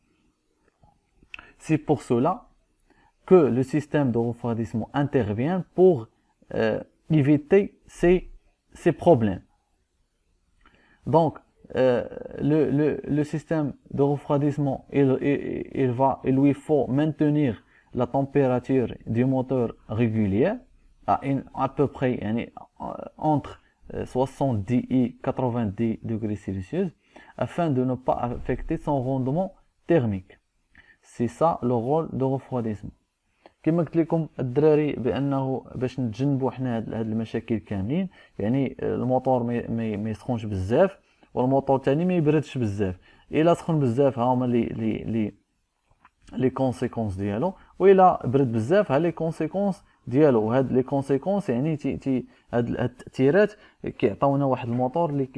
C'est pour cela que le système de refroidissement intervient pour éviter ces problèmes. Donc, le système de refroidissement, il lui faut maintenir la température du moteur régulière à peu près entre 70 et 90 degrés Celsius afin de ne pas affecter son rendement thermique. C'est ça le rôle de refroidissement. كما قلت لكم الدراري بانه باش نتجنبوا حنا هاد المشاكل كاملين، يعني الموتور ما يسخنش بزاف، والموتور تاني ما يبردش بزاف. الا سخن بزاف ها هما لي كونسيكونس ديالو، والا برد بزاف ها لي كونسيكونس ديالو. وهاد لي كونسيكونس يعني هاد التاثيرات كيعطيونا واحد الموتور اللي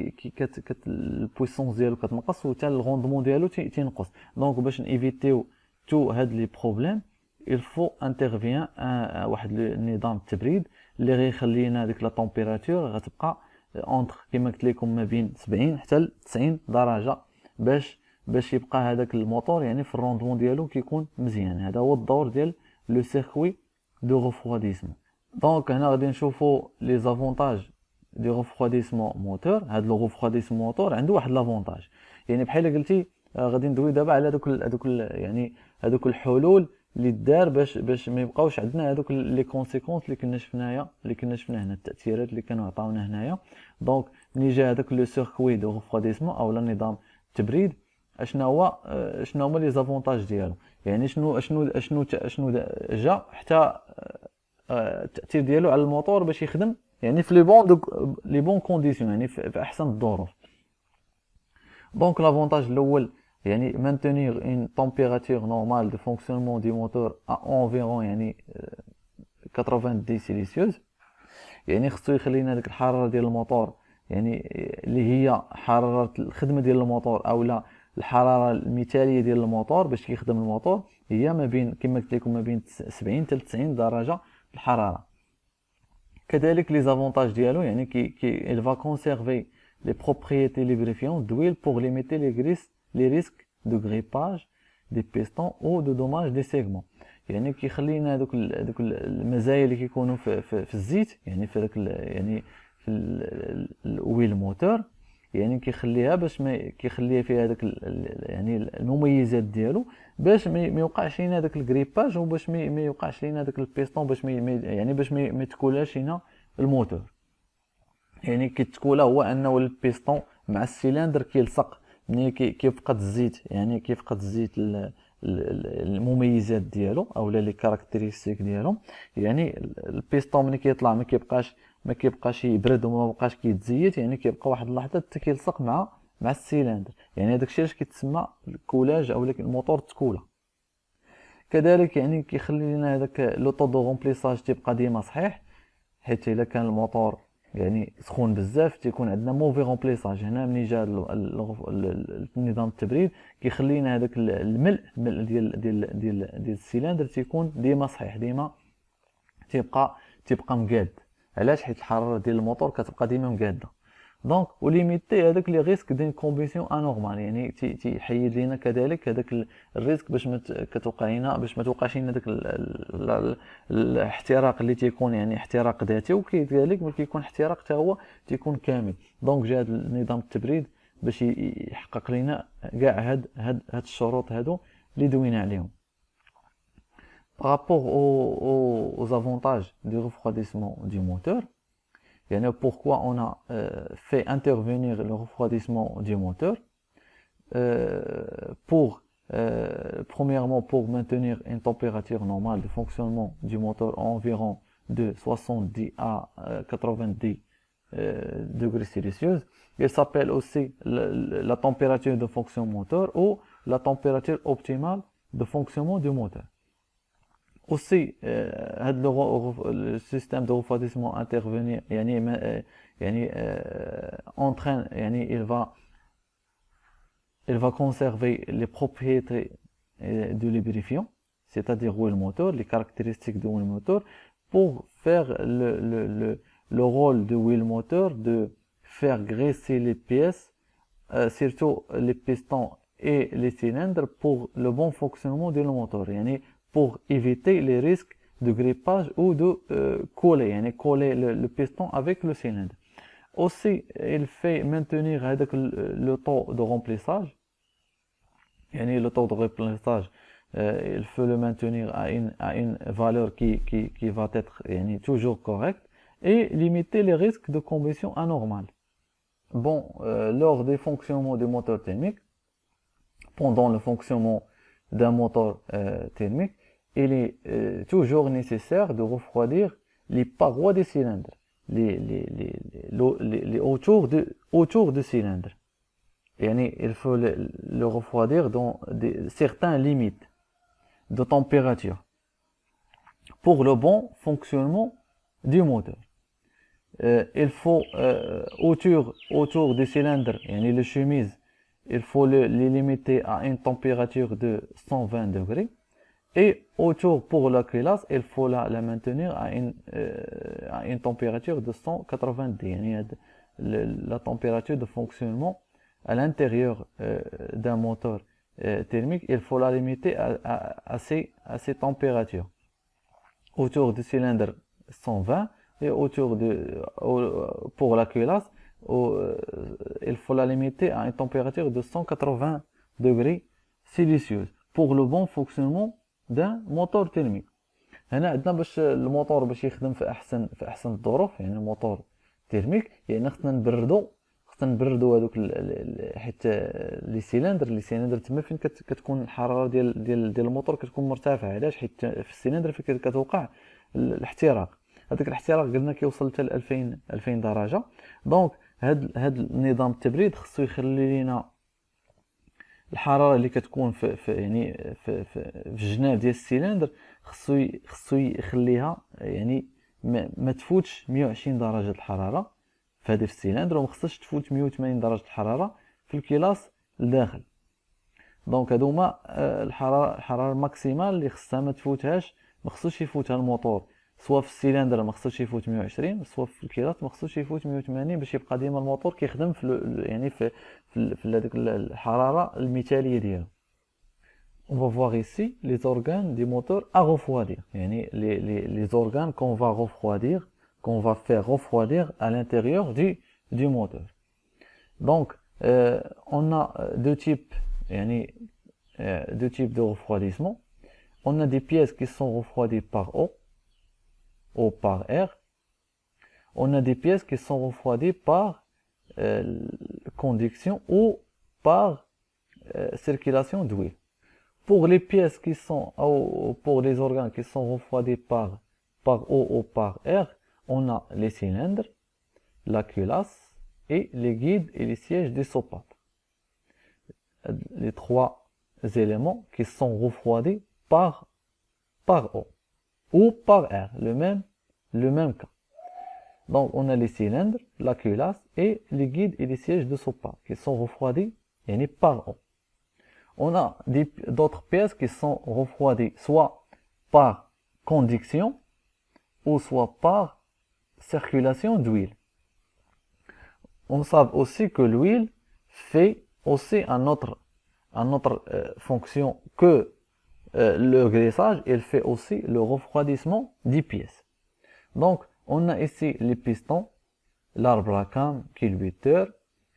البويسونس ديالو كتنقص، وحتى الغوندمون ديالو تينقص. دونك باش نيفيتيو تو هاد لي بروبليم il faut انترفيان واحد نظام التبريد اللي غيخلينا ديك لا طومبيراتور غتبقى اونتر كما قلت لكم ما بين 70 حتى ل 90 درجه، باش يبقى هذاك الموتور يعني في الروندمون ديالو كيكون مزيان. هذا هو الدور ديال لو سيركوي دو ريفروديسمون. دونك هنا غادي نشوفوا لي زافونتاج دي ريفروديسمون موتور. هذا لو ريفروديسمون موتور عنده واحد لافونتاج، يعني بحال قلتي غادي ندوي دابا على هذوك يعني هذوك الحلول اللي دار باش ما يبقاوش عندنا هذوك لي كونسيكونس اللي كنا شفنا هنا، التاثيرات اللي كانوا عطاونا هنايا. دونك ملي جا هذاك لو سيركوي دو ريفروديسمون او نظام التبريد، شنو هما لي زافونتاج ديالو؟ يعني شنو جا حتى التاثير ديالو على الموتور باش يخدم يعني في لي بون كونديسيون، يعني في احسن الظروف. دونك لافونتاج الاول يعني maintenir une température normale de fonctionnement du moteur à environ يعني 90 سيليسيوس. يعني خصو يخلينا ديك الحراره ديال الموتور يعني اللي هي حراره الخدمه ديال الموتور او لا الحراره المثاليه ديال الموتور باش كيخدم الموتور هي ما بين كما قلت لكم ما بين 70 حتى 90 درجه الحراره. كذلك لي زافونتاج ديالو يعني كي il va conserver les propriétés lubrifiantes d'huile pour limiter les risques de grippage des pistons ou de dommage des segments. يعني كيخلينا دوك المزايا اللي كيكونوا في الزيت، يعني في داك يعني في الويل موتور، يعني كيخليها باش ما كيخليها فيها داك يعني المميزات ديالو باش ما يوقعش لينا داك الغريباج، وباش ما يوقعش لينا داك البيستون باش يعني باش ما يتكولاش لينا الموتور. يعني كيتكولا هو انه البيستون مع السيلندر كيلصق ملي كيفقد الزيت، يعني كيفقد الزيت المميزات ديالو او لي كاركتيرستيك ديالو. يعني البيستون ملي كيطلع ما كيبقاش يبرد وما بقاش كيتزيت، يعني كيبقى واحد اللحظه حتى كيلصق مع السيلندر. يعني هذاك الشيء اش كيتسمى الكولاج او الموتور تكولا. كذلك يعني كيخلي لنا هذاك لوطو دو رومبليساج تيبقى ديما صحيح، حيت الا كان الموتور يعني سخون بزاف تيكون عندنا موفي رومبليساج. هنا ملي جا النظام التبريد كيخلينا هذاك الملء ديال السيلندر تيكون ديما صحيح، ديما تيبقى مقاد. علاش؟ حيت الحراره ديال الموتور كتبقى ديما مقاده. دونك وليميتي هذاك لي ريسك دين كومبيسيون انورمال، يعني تيحيد لينا كذلك هذاك الريسك باش ما توقعش لنا داك الاحتراق اللي تيكون يعني احتراق ذاتي، وكذلك ملي كيكون احتراق حتى هو تيكون كامل. دونك جا هذا النظام التبريد باش يحقق لنا كاع هاد الشروط هادو اللي دوينا عليهم. Par rapport aux avantages du refroidissement du moteur, يعني pourquoi on a fait intervenir le refroidissement du moteur pour premièrement pour maintenir une température normale de fonctionnement du moteur environ de 70 à 90 degrés Celsius. Il s'appelle aussi la température de fonction moteur ou la température optimale de fonctionnement du moteur. Aussi le système de refroidissement intervenir يعني entraîne يعني il va conserver les propriétés du lubrifiant, c'est-à-dire où est le moteur, les caractéristiques de où est le moteur, pour faire le rôle de où est le moteur de faire graisser les pièces, surtout les pistons et les cylindres pour le bon fonctionnement du moteur, يعني pour éviter les risques de grippage ou de coller, يعني coller le piston avec le cylindre. Aussi, il fait maintenir le taux de remplissage, يعني le taux de remplissage, il faut le maintenir à une valeur qui va être يعني toujours correcte et limiter les risques de combustion anormale. Bon, lors des fonctionnements du moteur thermique, pendant le fonctionnement d'un moteur thermique, il est toujours nécessaire de refroidir les parois des cylindres, autour du cylindre. Yani, il faut le refroidir dans certaines limites de température pour le bon fonctionnement du moteur. Il faut autour du cylindre, yani le chemise, il faut les limiter à une température de 120 degrés. Et autour pour la culasse, il faut la maintenir à une température de 190. Yani, la température de fonctionnement à l'intérieur d'un moteur thermique, il faut la limiter à ces températures. Autour du cylindre 120 et pour la culasse, il faut la limiter à une température de 180 degrés Celsius pour le bon fonctionnement d'un moteur thermique. هنا عندنا باش الموتور باش يخدم في احسن الظروف، يعني الموتور تيرميك، يعني خصنا نبردو هذوك حيت لي سيلندر تما فين كتكون الحراره ديال الموتور كتكون مرتفعه. علاش؟ حيت في السيلندر فين كتوقع الاحتراق، هذاك الاحتراق قلنا كيوصل حتى ل 2000 درجه. دونك هاد النظام التبريد خصو يخلي لينا الحراره اللي كتكون في الجناب ديال السيلندر خصو يخليها يعني ما تفوتش 120 درجه الحراره في هذا السيلندر، وما خصهاش تفوت 180 درجه الحراره في الكلاس الداخل. دونك هادو هما الحراره الماكسيمال اللي خصها ما تفوتهاش، ما خصوش يفوتها الموتور، سواء في السيلندر ما خصوش يفوت 120، سواء في الكلاس ما خصوش يفوت 180، باش يبقى ديما الموتور كيخدم في هذيك الحراره المثاليه ديالو. On va voir ici les organes du moteur à refroidir, يعني les organes qu'on va refroidir, qu'on va faire refroidir à l'intérieur du moteur. Donc on a deux types de refroidissement. On a des pièces qui sont refroidies par eau ou par air. On a des pièces qui sont refroidies par conduction ou par circulation d'huile. Pour les pièces pour les organes qui sont refroidis par eau ou par air, on a les cylindres, la culasse et les guides et les sièges des soupapes. Les trois éléments qui sont refroidis par eau ou par air, le même cas. Donc on a les cylindres, la culasse et les guides et les sièges de soupapes qui sont refroidis par eau. On a d'autres pièces qui sont refroidies soit par conduction ou soit par circulation d'huile. On sait aussi que l'huile fait aussi un autre fonction que le graissage. Il fait aussi le refroidissement des pièces. Donc on a ici les pistons, l'arbre à cam, culbuteur,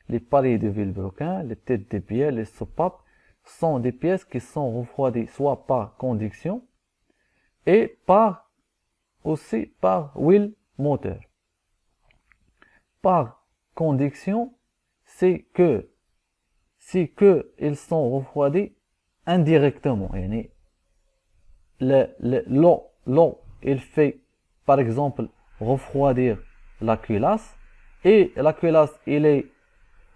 les paliers de vilebrequin, les têtes de bielle, les soupapes sont des pièces qui sont refroidies soit par conduction et aussi par huile moteur. Par conduction, c'est que ils sont refroidis indirectement. Yani l'eau, il fait par exemple refroidir la culasse, et la culasse il est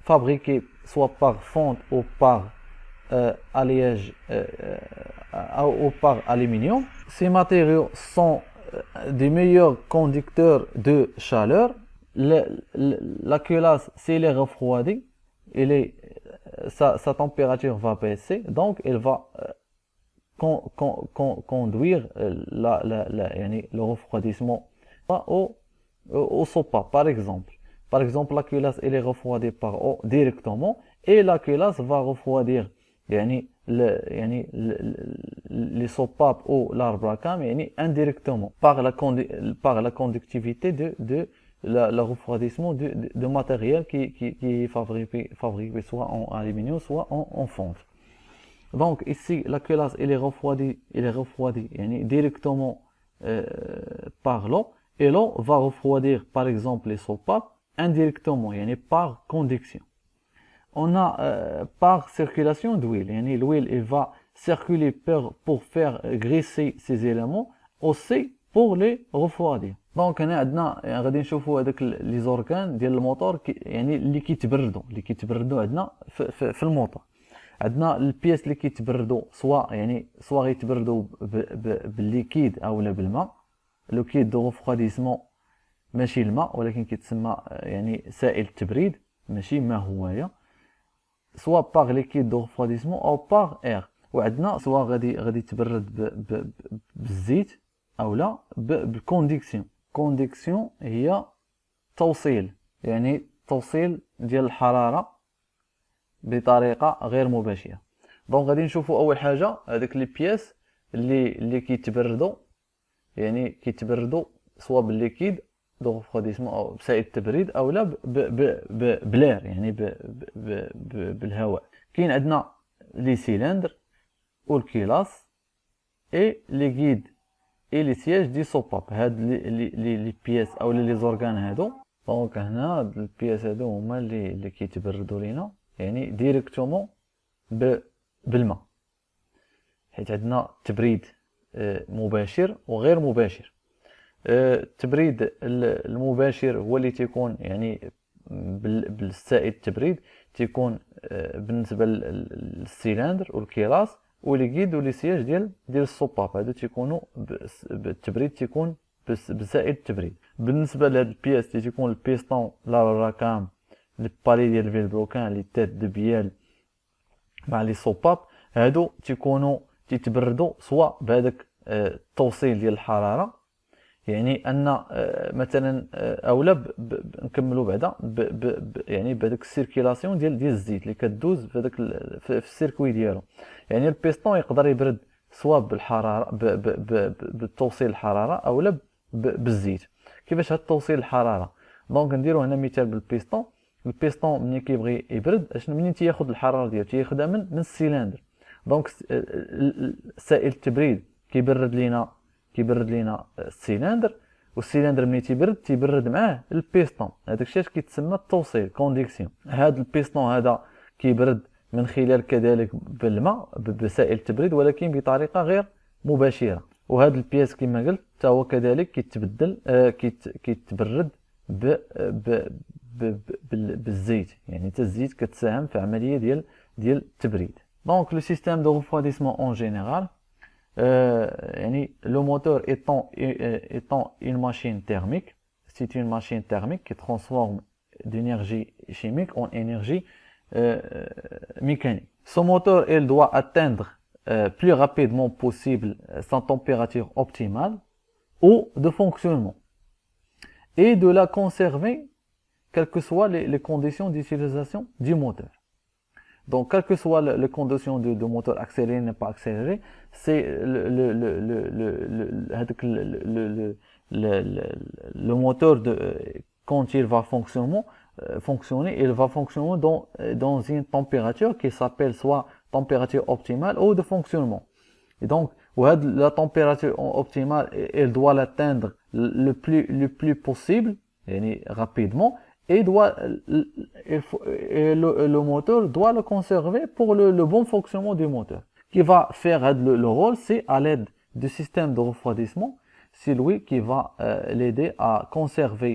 fabriquée soit par fonte ou par alliage ou par aluminium. Ces matériaux sont des meilleurs conducteurs de chaleur. La culasse, s'il est refroidi, sa température va baisser, donc elle va conduire le refroidissement au soupapes, par exemple. Par exemple, la culasse elle est refroidie par eau directement, et la culasse va refroidir les soupapes ou l'arbre à cam indirectement par la conductivité de le refroidissement de matériel qui est fabriqué soit en aluminium soit en fonte. Donc ici la culasse elle est refroidie directement par l'eau, et l'eau va refroidir par exemple les soupapes indirectement par conduction. On a par circulation d'huile, l'huile elle va circuler pour faire graisser ces éléments au C pour les refroidir. دونك هنا عندنا غادي نشوفوا هذاك لي زورغان ديال الموتور يعني اللي كيتبردوا عندنا في الموتور. عندنا البياس اللي كيتبردوا سوا غيتبردوا بالليكيد او لا بالماء. لو كيد دو ريفراديسمون ماشي الماء ولكن كيتسمى يعني سائل التبريد ماشي ما هويا، سوا باغ ليكيد دو ريفراديسمون او باغ اير. وعندنا سوا غادي تبرد بالزيت او لا بالكونديكسيون. كونديكسيون هي توصيل، يعني توصيل ديال الحراره بطريقه غير مباشره. دونك غادي نشوفوا اول حاجه هذاك لي بياس اللي كيتبردوا، يعني كيتبردوا سوا بالليكيد دو ريفراديسمون او بسائل التبريد او لا بلير يعني بالهواء. كاين عندنا لي سيلندر والكيلاس اي لي غيد اي لي سياج دي سوباب. هاد لي بياس او لي زورغان هادو. دونك هنا هاد البياس هادو هما اللي كيتبردوا لينا يعني ديريكتومون بالماء، حيت عندنا تبريد مباشر وغير مباشر. التبريد المباشر هو اللي تيكون يعني بالسائل التبريد، تيكون بالنسبه للسيلندر والكيلاس ولي ولي سياج ديال الصباب. هادو تيكونوا بالتبريد تيكون بسائل التبريد. بالنسبه لهاد البياس تيكون البيستون لا الركام البالي ديال الفيلبروكان لي تيت دو بيال مع لي صباب. هادو تيكونوا تيتبردوا سوا بهذاك التوصيل ديال الحراره، يعني ان مثلا اولا نكملوا بعدا يعني بهذاك السيركيلاسيون ديال الزيت اللي كدوز في هذاك في السيركوي ديالو. يعني البيستون يقدر يبرد سوا بالحراره بالتوصيل الحراره اولا بالزيت. كيفاش هاد توصيل الحراره؟ دونك نديروا هنا مثال بالبيستون. البيستون ملي كيبغي يبرد اشنو منين تياخذ الحراره ديالو؟ تياخذها من السيلندر. دونك سائل التبريد كيبرد لينا السيلندر، والسيلندر ملي تيبرد معاه البيستون. هذاك الشيء كيتسمى التوصيل كونديكسيون. هذا البيستون هذا كيبرد من خلال كذلك بالماء بسائل التبريد ولكن بطريقه غير مباشره. وهذا البياس كما قلت حتى هو كذلك كيتبدل كيتبرد بالزيت، يعني حتى الزيت كتساهم في عمليه ديال التبريد. دونك لو سيستيم دو ريفراديسمون اون جينيرال يعني le moteur étant une machine thermique, c'est une machine thermique qui transforme d'énergie chimique en énergie mécanique. Ce moteur, il doit atteindre plus rapidement possible sa température optimale ou de fonctionnement et de la conserver quelles que soient les conditions d'utilisation du moteur. Donc, quelles que soient les conditions de moteur accéléré n'est pas accéléré, c'est le moteur quand il va fonctionner, il va fonctionner dans une température qui s'appelle soit température optimale ou de fonctionnement. Et donc, la température optimale, elle doit l'atteindre le plus possible, rapidement. Et le moteur doit le conserver pour le bon fonctionnement du moteur. Qui va faire le rôle, c'est à l'aide du système de refroidissement, c'est lui qui va l'aider à conserver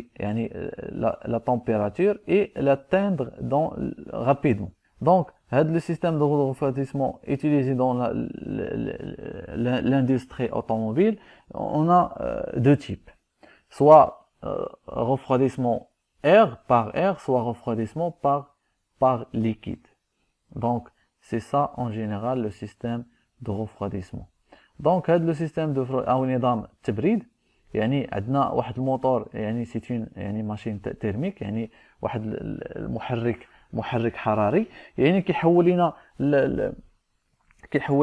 la température et l'atteindre rapidement. Donc, le système de refroidissement utilisé dans l'industrie automobile, on a deux types. Soit refroidissement air par air, soit refroidissement par liquide. Donc, c'est ça en général le système de refroidissement. Donc, le système de أو نظام التبريد يعني عندنا واحد الموتور يعني سيتون يعني ماشين تيرميك يعني واحد محرك حراري يعني كيحول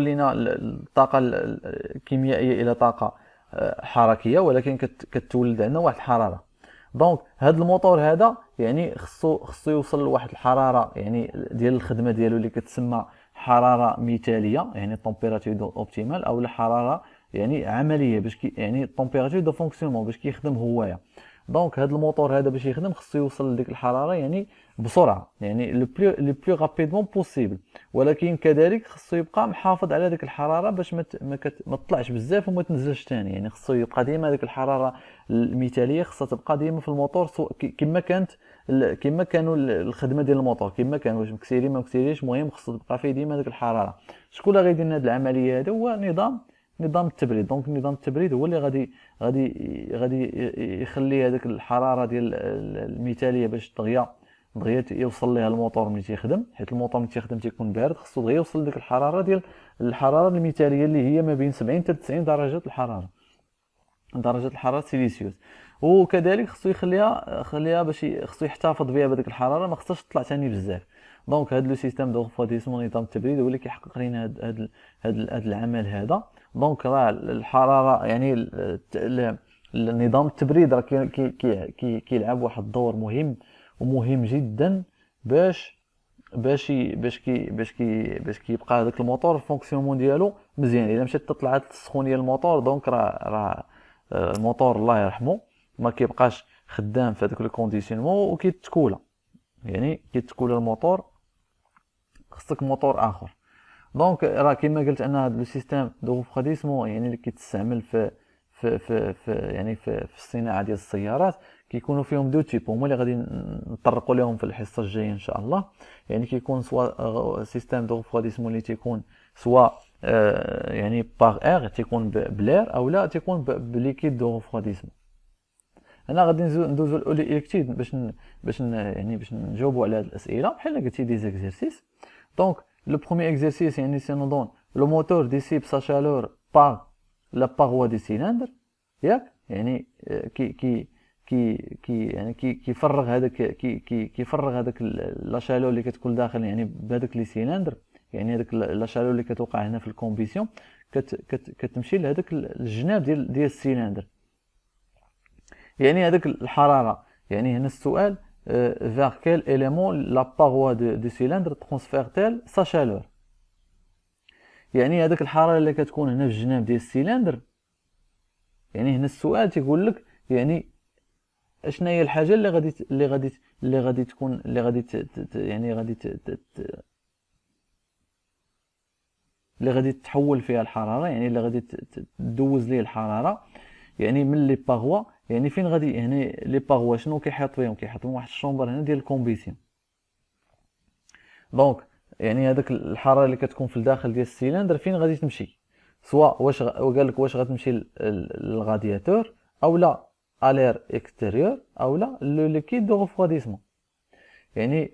لنا الطاقة الكيميائية إلى طاقة حركية ولكن كتولد عندنا واحد الحرارة. دونك هذا الموتور هذا يعني خصو يوصل لواحد الحراره يعني ديال الخدمه ديالو اللي كتسمى حراره مثاليه يعني طومبيراتور اوبتيمال او الحراره يعني عمليه باش يعني طومبيراتور دو فونكسيونمون باش كيخدم هوايه. دونك هذا الموتور هذا باش يخدم خصو يوصل لديك الحراره يعني بسرعه، يعني لو بلو رابيدمون بوسيبل، ولكن كذلك خصو يبقى محافظ على ديك الحراره باش ما تطلعش بزاف وما تنزلش ثاني، يعني خصو يبقى ديما ديك الحراره المثاليه خصها تبقى ديما في الموتور كما كانت كما كانوا الخدمه ديال الموتور كما كان، واش مكسيري ما مكسيريش، المهم خصو تبقى فيه ديما ديك الحراره. شكون اللي غيدير هذه العمليه؟ هذا هو نظام التبريد. دونك نظام التبريد هو اللي غادي يخلي هذيك الحراره ديال المثاليه باش دغيا يوصل ليها الموتور ملي تيخدم، حيت الموتور ملي تيخدم تيكون بارد، خصو دغيا يوصل لديك الحراره ديال الحراره المثاليه اللي هي ما بين 70 حتى 90 درجه الحراره، درجه الحراره سيليسيوس. وكذلك خصو خليها باش خصو يحتفظ بها بهذيك الحراره، ما خصهاش تطلع ثاني بزاف. دونك هذا لو سيستيم دو ريفريديسمون نظام التبريد هو اللي كيحقق لنا هذا العمل هذا. دونك راه الحراره يعني النظام التبريد راه كيلعب واحد الدور مهم ومهم جدا باش كيبقى هذاك الموتور الفونكسيونمون ديالو مزيان. الا مشات تطلع هاد السخونيه الموتور دونك راه الموتور الله يرحمه ما كيبقاش خدام في هذوك الكونديسيونمون وكيتكولا، يعني كيتكولا الموتور، خصك موتور اخر. دونك راه كما قلت ان هذا لو سيستيم دو ريفريديسمون يعني اللي كيتستعمل في الصناعه ديال السيارات كيكونوا فيهم دو تيب، هما اللي غادي نطرقوا لهم في الحصه الجايه ان شاء الله. يعني كيكون سوا سيستيم دو ريفريديسمون اللي تيكون سوا يعني باغ اير تيكون بلير، او لا تيكون بليكيد دو ريفريديسمون. انا غادي ندوزو للالكتيد باش نجاوبوا على هذه الاسئله بحال قلتي دي زيكزيرسيس. دونك لو بروميير اكزرسيس يعني سي نو دون لو موتور ديسيب سا شالور باغ لا باغوا دي سيلندر، ياك يعني كيفرغ هذاك كيفرغ هذاك لا شالور اللي كتكون داخل يعني بهذاك لي سيلندر، يعني هذاك لا شالور اللي كتوقع هنا في الكومبيسيون كتمشي لهذاك الجناب ديال السيلندر، يعني هذاك الحراره. يعني هنا السؤال vers quel élément la paroi du cylindre transfère-t-elle sa chaleur؟ يعني هذاك الحراره اللي كتكون هنا في الجناب ديال السيلندر، يعني هنا السؤال تيقول لك يعني اشنا هي الحاجه اللي غادي تكون اللي غادي يعني اللي غادي تحول فيها الحراره، يعني اللي غادي تدوز ليه الحراره يعني من لي باغوا. يعني فين غادي هنا لي باغوا شنو كيحط فيهم؟ كيحط فيهم واحد الشومبر هنا ديال الكومبيسيون. دونك يعني هذاك الحراره اللي كتكون في الداخل ديال السيلندر فين غادي تمشي؟ سواء واش قال لك واش غتمشي للغادياتور او لا الير اكستيريور او لا لو ليكيد دو ريفريديسمون. يعني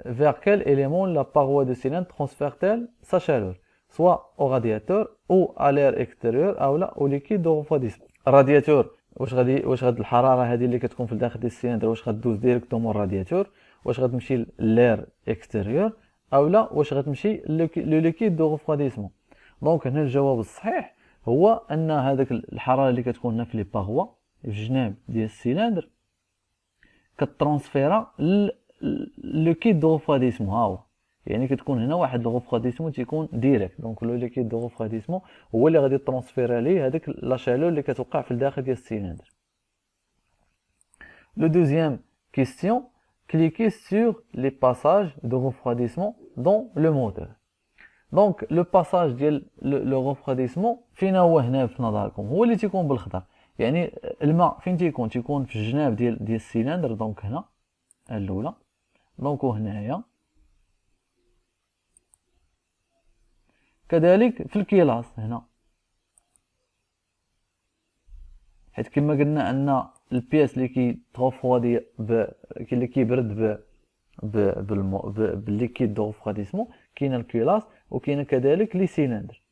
vers quel élément la paroi de cylindre transfère-t-elle sa chaleur soit au radiateur ou à l'air extérieur او لا au liquide de refroidissement. الرادياتور واش غادي الحراره هذه اللي كتكون في الداخل ديال السيلندر واش غدوز ديريكتومون الرادياتور، واش غتمشي لير اكستيريور او لا واش غتمشي لو ليكيد دو ريفريديسمون. دونك هنا الجواب الصحيح هو ان هذاك الحراره اللي كتكون هنا في لي باغوا في الجناب ديال السيلندر كترانسفيرا ليكيد دو ريفريديسمون. ها هو يعني كتكون هنا واحد لو ريفريديسمون تيكون ديريكت، دونك لو ليكيد دو ريفريديسمون هو اللي غادي ترانسفيرا ليه هذيك لا شالور اللي كتوقع في الداخل ديال السيلندر. لو دوزيام كيستيون cliquez sur les passages de refroidissement dans le moteur. دونك لو باساج ديال لو ريفريديسمون فين هو هنا في نظركم؟ هو اللي تيكون بالخضر، يعني الماء فين تيكون في الجناب ديال السيلندر. دونك هنا الاولى، دونك وهنايا كذلك في الكيلاس هنا، حيت كما قلنا ان البياس اللي كيتغفرادي اللي كيبرد بالليكيد دو ريفريديسمون كاين الكيلاس وكاين كذلك لي سيلندر.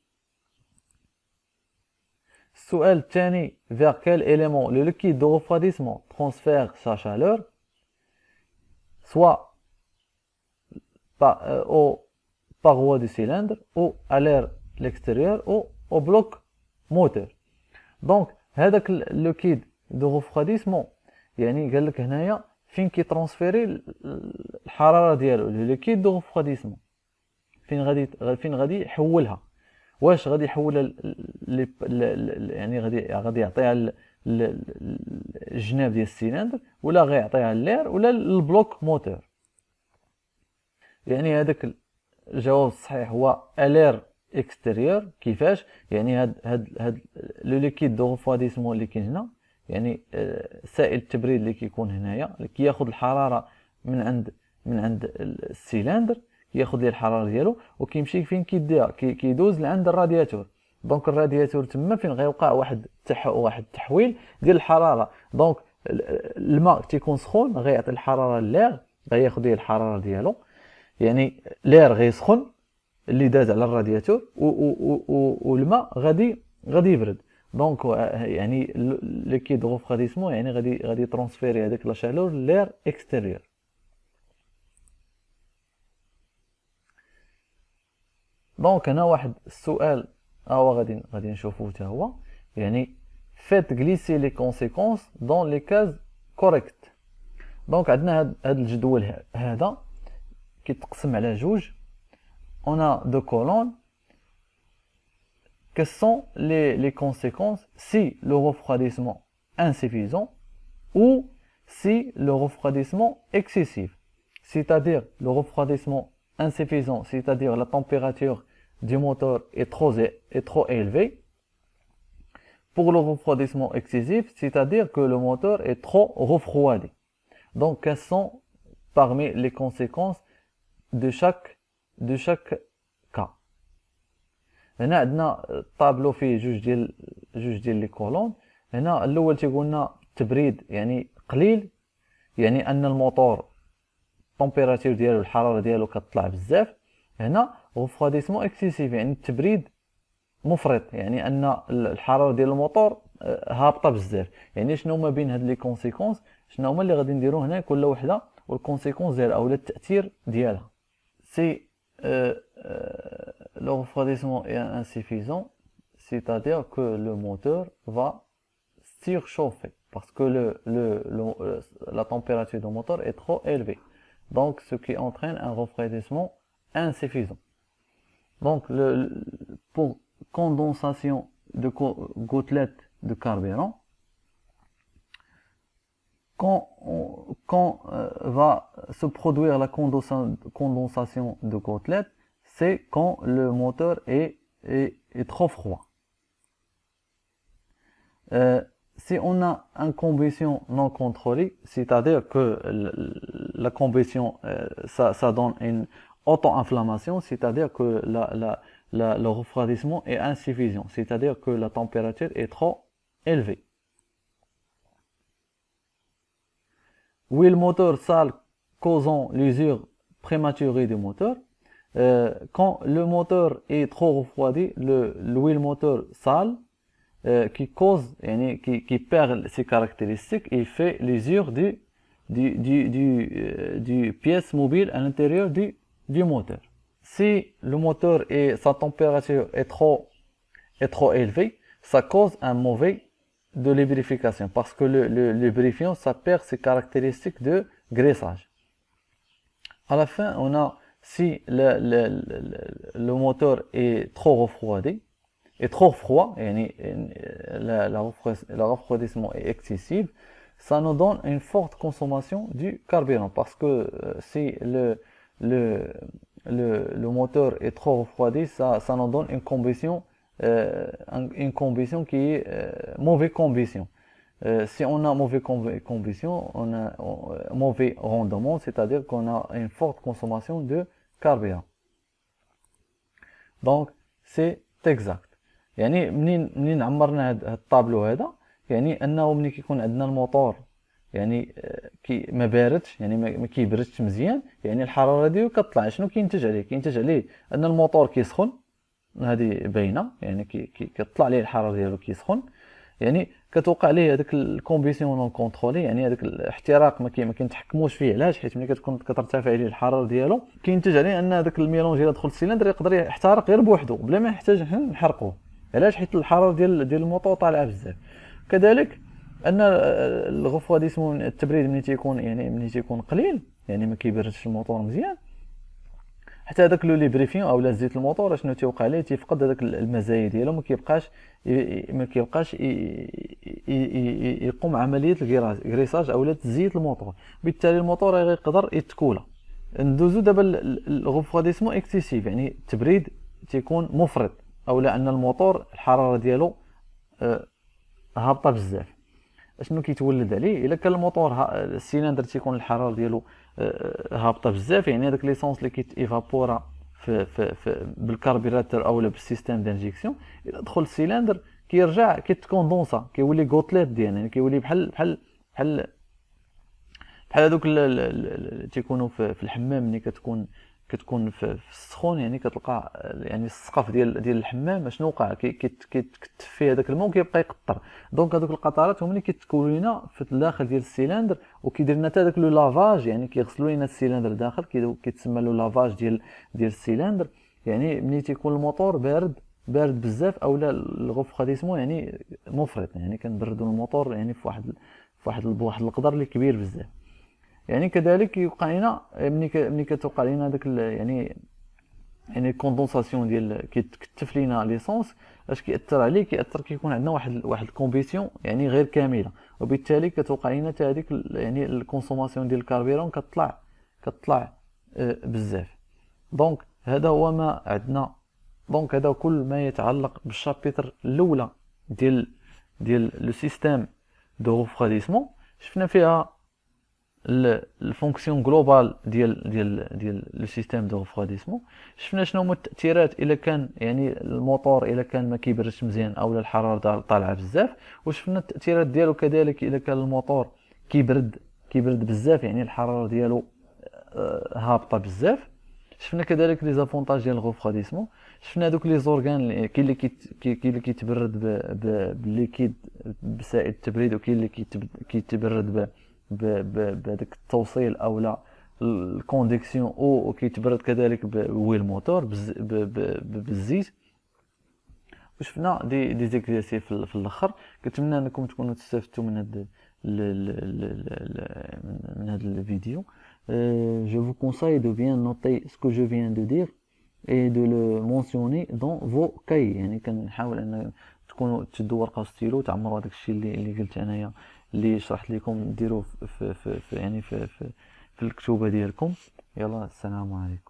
السؤال الثاني vers quel élément le liquide de refroidissement transfère sa chaleur soit aux parois du cylindre ou à l'air l'extérieur ou au bloc moteur. دونك هذاك الليكيد دو ريفريديسمون يعني قال لك هنايا فين كيترانسفيري الحراره ديالو لو ليكيد دو ريفريديسمون، فين غادي يحولها؟ واش غادي يحولها يعني غادي يعطيها الجناب ديال السيلندر، ولا غيعطيها لير ولا البلوك موتور. يعني هذاك الجواب الصحيح هو الير اكستيريور. كيفاش؟ يعني هاد لو ليكيد دو ريفواديسمون اللي كاين هنا، يعني سائل التبريد اللي كيكون هنايا، اللي كياخذ الحراره من عند السيلندر، كياخذ ليه الحراره ديالو وكيمشي فين كيديها، كيدوز لعند الرادياتور. دونك الرادياتور تما فين غيوقع واحد التحويل ديال الحراره. دونك الماء تيكون سخون، غيعطي الحراره للير، غياخذ ليه الحراره ديالو، يعني لير غيسخن اللي داز على الرادياتور، والماء غادي يبرد. دونك يعني ليكيد غوفغاديسمون يعني غادي ترونسفيري هذيك لا شالور لير اكستيريور. دونك هنا واحد السؤال غادي نشوفوه حتى هو، يعني فيت غليسي لي كونسيكونس دون لي كاز كوريكت. دونك عندنا هاد الجدول هذا كيتقسم على جوج. on a deux colonnes. Quelles sont les conséquences si le refroidissement insuffisant ou si le refroidissement excessif? C'est-à-dire le refroidissement insuffisant, c'est-à-dire la température du moteur est trop élevée. Pour le refroidissement excessif, c'est-à-dire que le moteur est trop refroidi. Donc, quelles sont parmi les conséquences de chaque cas? هنا عندنا طابلو فيه جوج ديال لي كولون. هنا الاول تيقول لنا التبريد يعني قليل، يعني ان الموتور التمبيراتور ديالو الحراره ديالو كتطلع بزاف. هنا غوفغاديسمون اكسيسيف يعني التبريد مفرط، يعني ان الحراره ديال الموتور هابطه بزاف. يعني شنو ما بين هاد لي كونسيكونس، شنو هما اللي غادي نديرو هنا كل وحده والكونسيكونس ديالها اولا التاثير ديالها. سي le refroidissement est insuffisant, c'est-à-dire que le moteur va surchauffer parce que la température du moteur est trop élevée. Donc, ce qui entraîne un refroidissement insuffisant. Donc, pour condensation de gouttelettes de carburant, quand va se produire la condensation de gouttelettes, c'est quand le moteur est trop froid. Si on a une combustion non contrôlée, c'est-à-dire que la combustion, ça donne une auto-inflammation, c'est-à-dire que le refroidissement est insuffisant, c'est-à-dire que la température est trop élevée. Oui, le moteur sale causant l'usure prématurée du moteur. Quand le moteur est trop refroidi, l'huile moteur sale qui cause, qui perd ses caractéristiques et fait l'usure du pièce mobile à l'intérieur du moteur. Si le moteur et sa température est trop élevée, ça cause un mauvais de lubrification parce que le lubrifiant ça perd ses caractéristiques de graissage. À la fin, on a si le moteur est trop refroidi, est trop froid, le refroidissement est excessif, ça nous donne une forte consommation du carburant parce que si le moteur est trop refroidi, ça nous donne une combustion qui est mauvaise combustion. Si on a mauvaise combustion, on a mauvais rendement, c'est-à-dire qu'on a une forte consommation de carburant. Donc c'est exact. يعني منين عمرنا هذا الطابلو هذا، يعني انه ملي كيكون عندنا الموتور يعني ما باردش، يعني ما كيبردش مزيان، يعني الحراره ديالو كتطلع. شنو كينتج عليه؟ كينتج عليه ان الموتور كيسخن، هذه باينه، يعني كتطلع ليه الحراره ديالو كيسخن، يعني كتوقع ليه هذاك الكومبيسيون نون كونترولي، يعني هذاك الاحتراق ما كنتحكموش فيه. علاش؟ حيت ملي كتكون كترتفع عليه الحراره ديالو كينتج عليه ان هذاك الميلونج اللي دخل السيلندر يقدر يحترق غير بوحدو بلا ما يحتاج نحرقوه. علاش؟ حيت الحراره ديال الموتور طالعه بزاف. كذلك ان الغفواديسمون التبريد ملي تيكون قليل، يعني ما كيبردش الموتور مزيان، حتى هذاك لو لي بريفيون اولا زيت الموتور شنو تيوقع ليه، تيفقد هذاك المزايا ديالو، ما كيبقاش يقوم عمليه الكريساج اولا تزييت الموتور، بالتالي الموتور غيقدر يتكولا. ندوزو دابا الغوفراديسمون اكسيسيف، يعني التبريد تيكون مفرط، اولا ان الموتور الحراره ديالو هابطه بزاف. اشنو كيتولد عليه الا كان الموتور السيلندر تيكون الحراره ديالو هابطه بزاف، يعني هذاك ليسونس اللي كيتيفابورا في بالكاربيراتور اولا بالسيستيم دانجيكسيون، الا دخل السيلندر كيرجع كيتكوندونسا، كيولي غوتليت ديال، يعني كيولي بحال بحال هذوك تيكونوا في الحمام، ملي كتكون في السخون، يعني كتلقى يعني السقف ديال الحمام شنو وقع، كيتفي هذاك الماء وكيبقى يقطر. دونك هذوك القطرات هما اللي كيتكونوا لنا في الداخل ديال السيلندر، وكيدير لنا حتى داك لو لافاج، يعني كيغسلوا لنا السيلندر داخل، كيتسمى له لافاج ديال السيلندر. يعني ملي تيكون الموتور بارد بزاف اولا الغوفراديسمون يعني مفرط، يعني كنبردوا الموتور يعني بواحد القدر اللي كبير بزاف. يعني كذلك يوقع لنا ملي كتوقع لنا داك يعني الكوندونساسيون ديال كتكتف لينا ليسونس، اش كيأثر عليه، كيكون عندنا واحد الكومبيسيون يعني غير كامله، وبالتالي كتوقع لنا حتى هذيك يعني الكونسوماسيون ديال الكاربيرون كتطلع بزاف. دونك هذا هو ما عندنا. دونك هذا كل ما يتعلق بالشابيتر الاولى ديال لو سيستيم دو ريفريديسمون. شفنا فيها الفونكسيون جلوبال ديال لو سيستيم دو ريفريديسمون. شفنا شنو هما التاثيرات الا كان يعني الموتور الا كان ما كيبردش مزيان اولا الحراره طالعه بزاف، وشفنا التاثيرات ديالو كذلك الا كان الموتور كيبرد بزاف، يعني الحراره ديالو هابطه بزاف. شفنا كذلك لي زافونتاج ديال الريفريديسمون. شفنا دوك لي زورغان، كاين اللي كيتبرد بالليكيد بسائل التبريد، وكاين اللي كيتبرد بهذاك التوصيل اولا الكونديكسيون، او كيتبرد كذلك بويل موتور بالزيت. وشفنا دي زيكزيرسي في الاخر. كنتمنى انكم تكونوا تستفدتوا من هذا الفيديو. Je vous conseille de bien noter ce que je viens de dire et de le mentionner dans vos cahiers. يعني كنحاول ان تكونوا تشدوا ورقه وستيلو، تعمروا هذاك الشيء اللي قلت انايا، اللي شرحت لكم، ديروه في الكتوبه ديالكم. يلا السلام عليكم.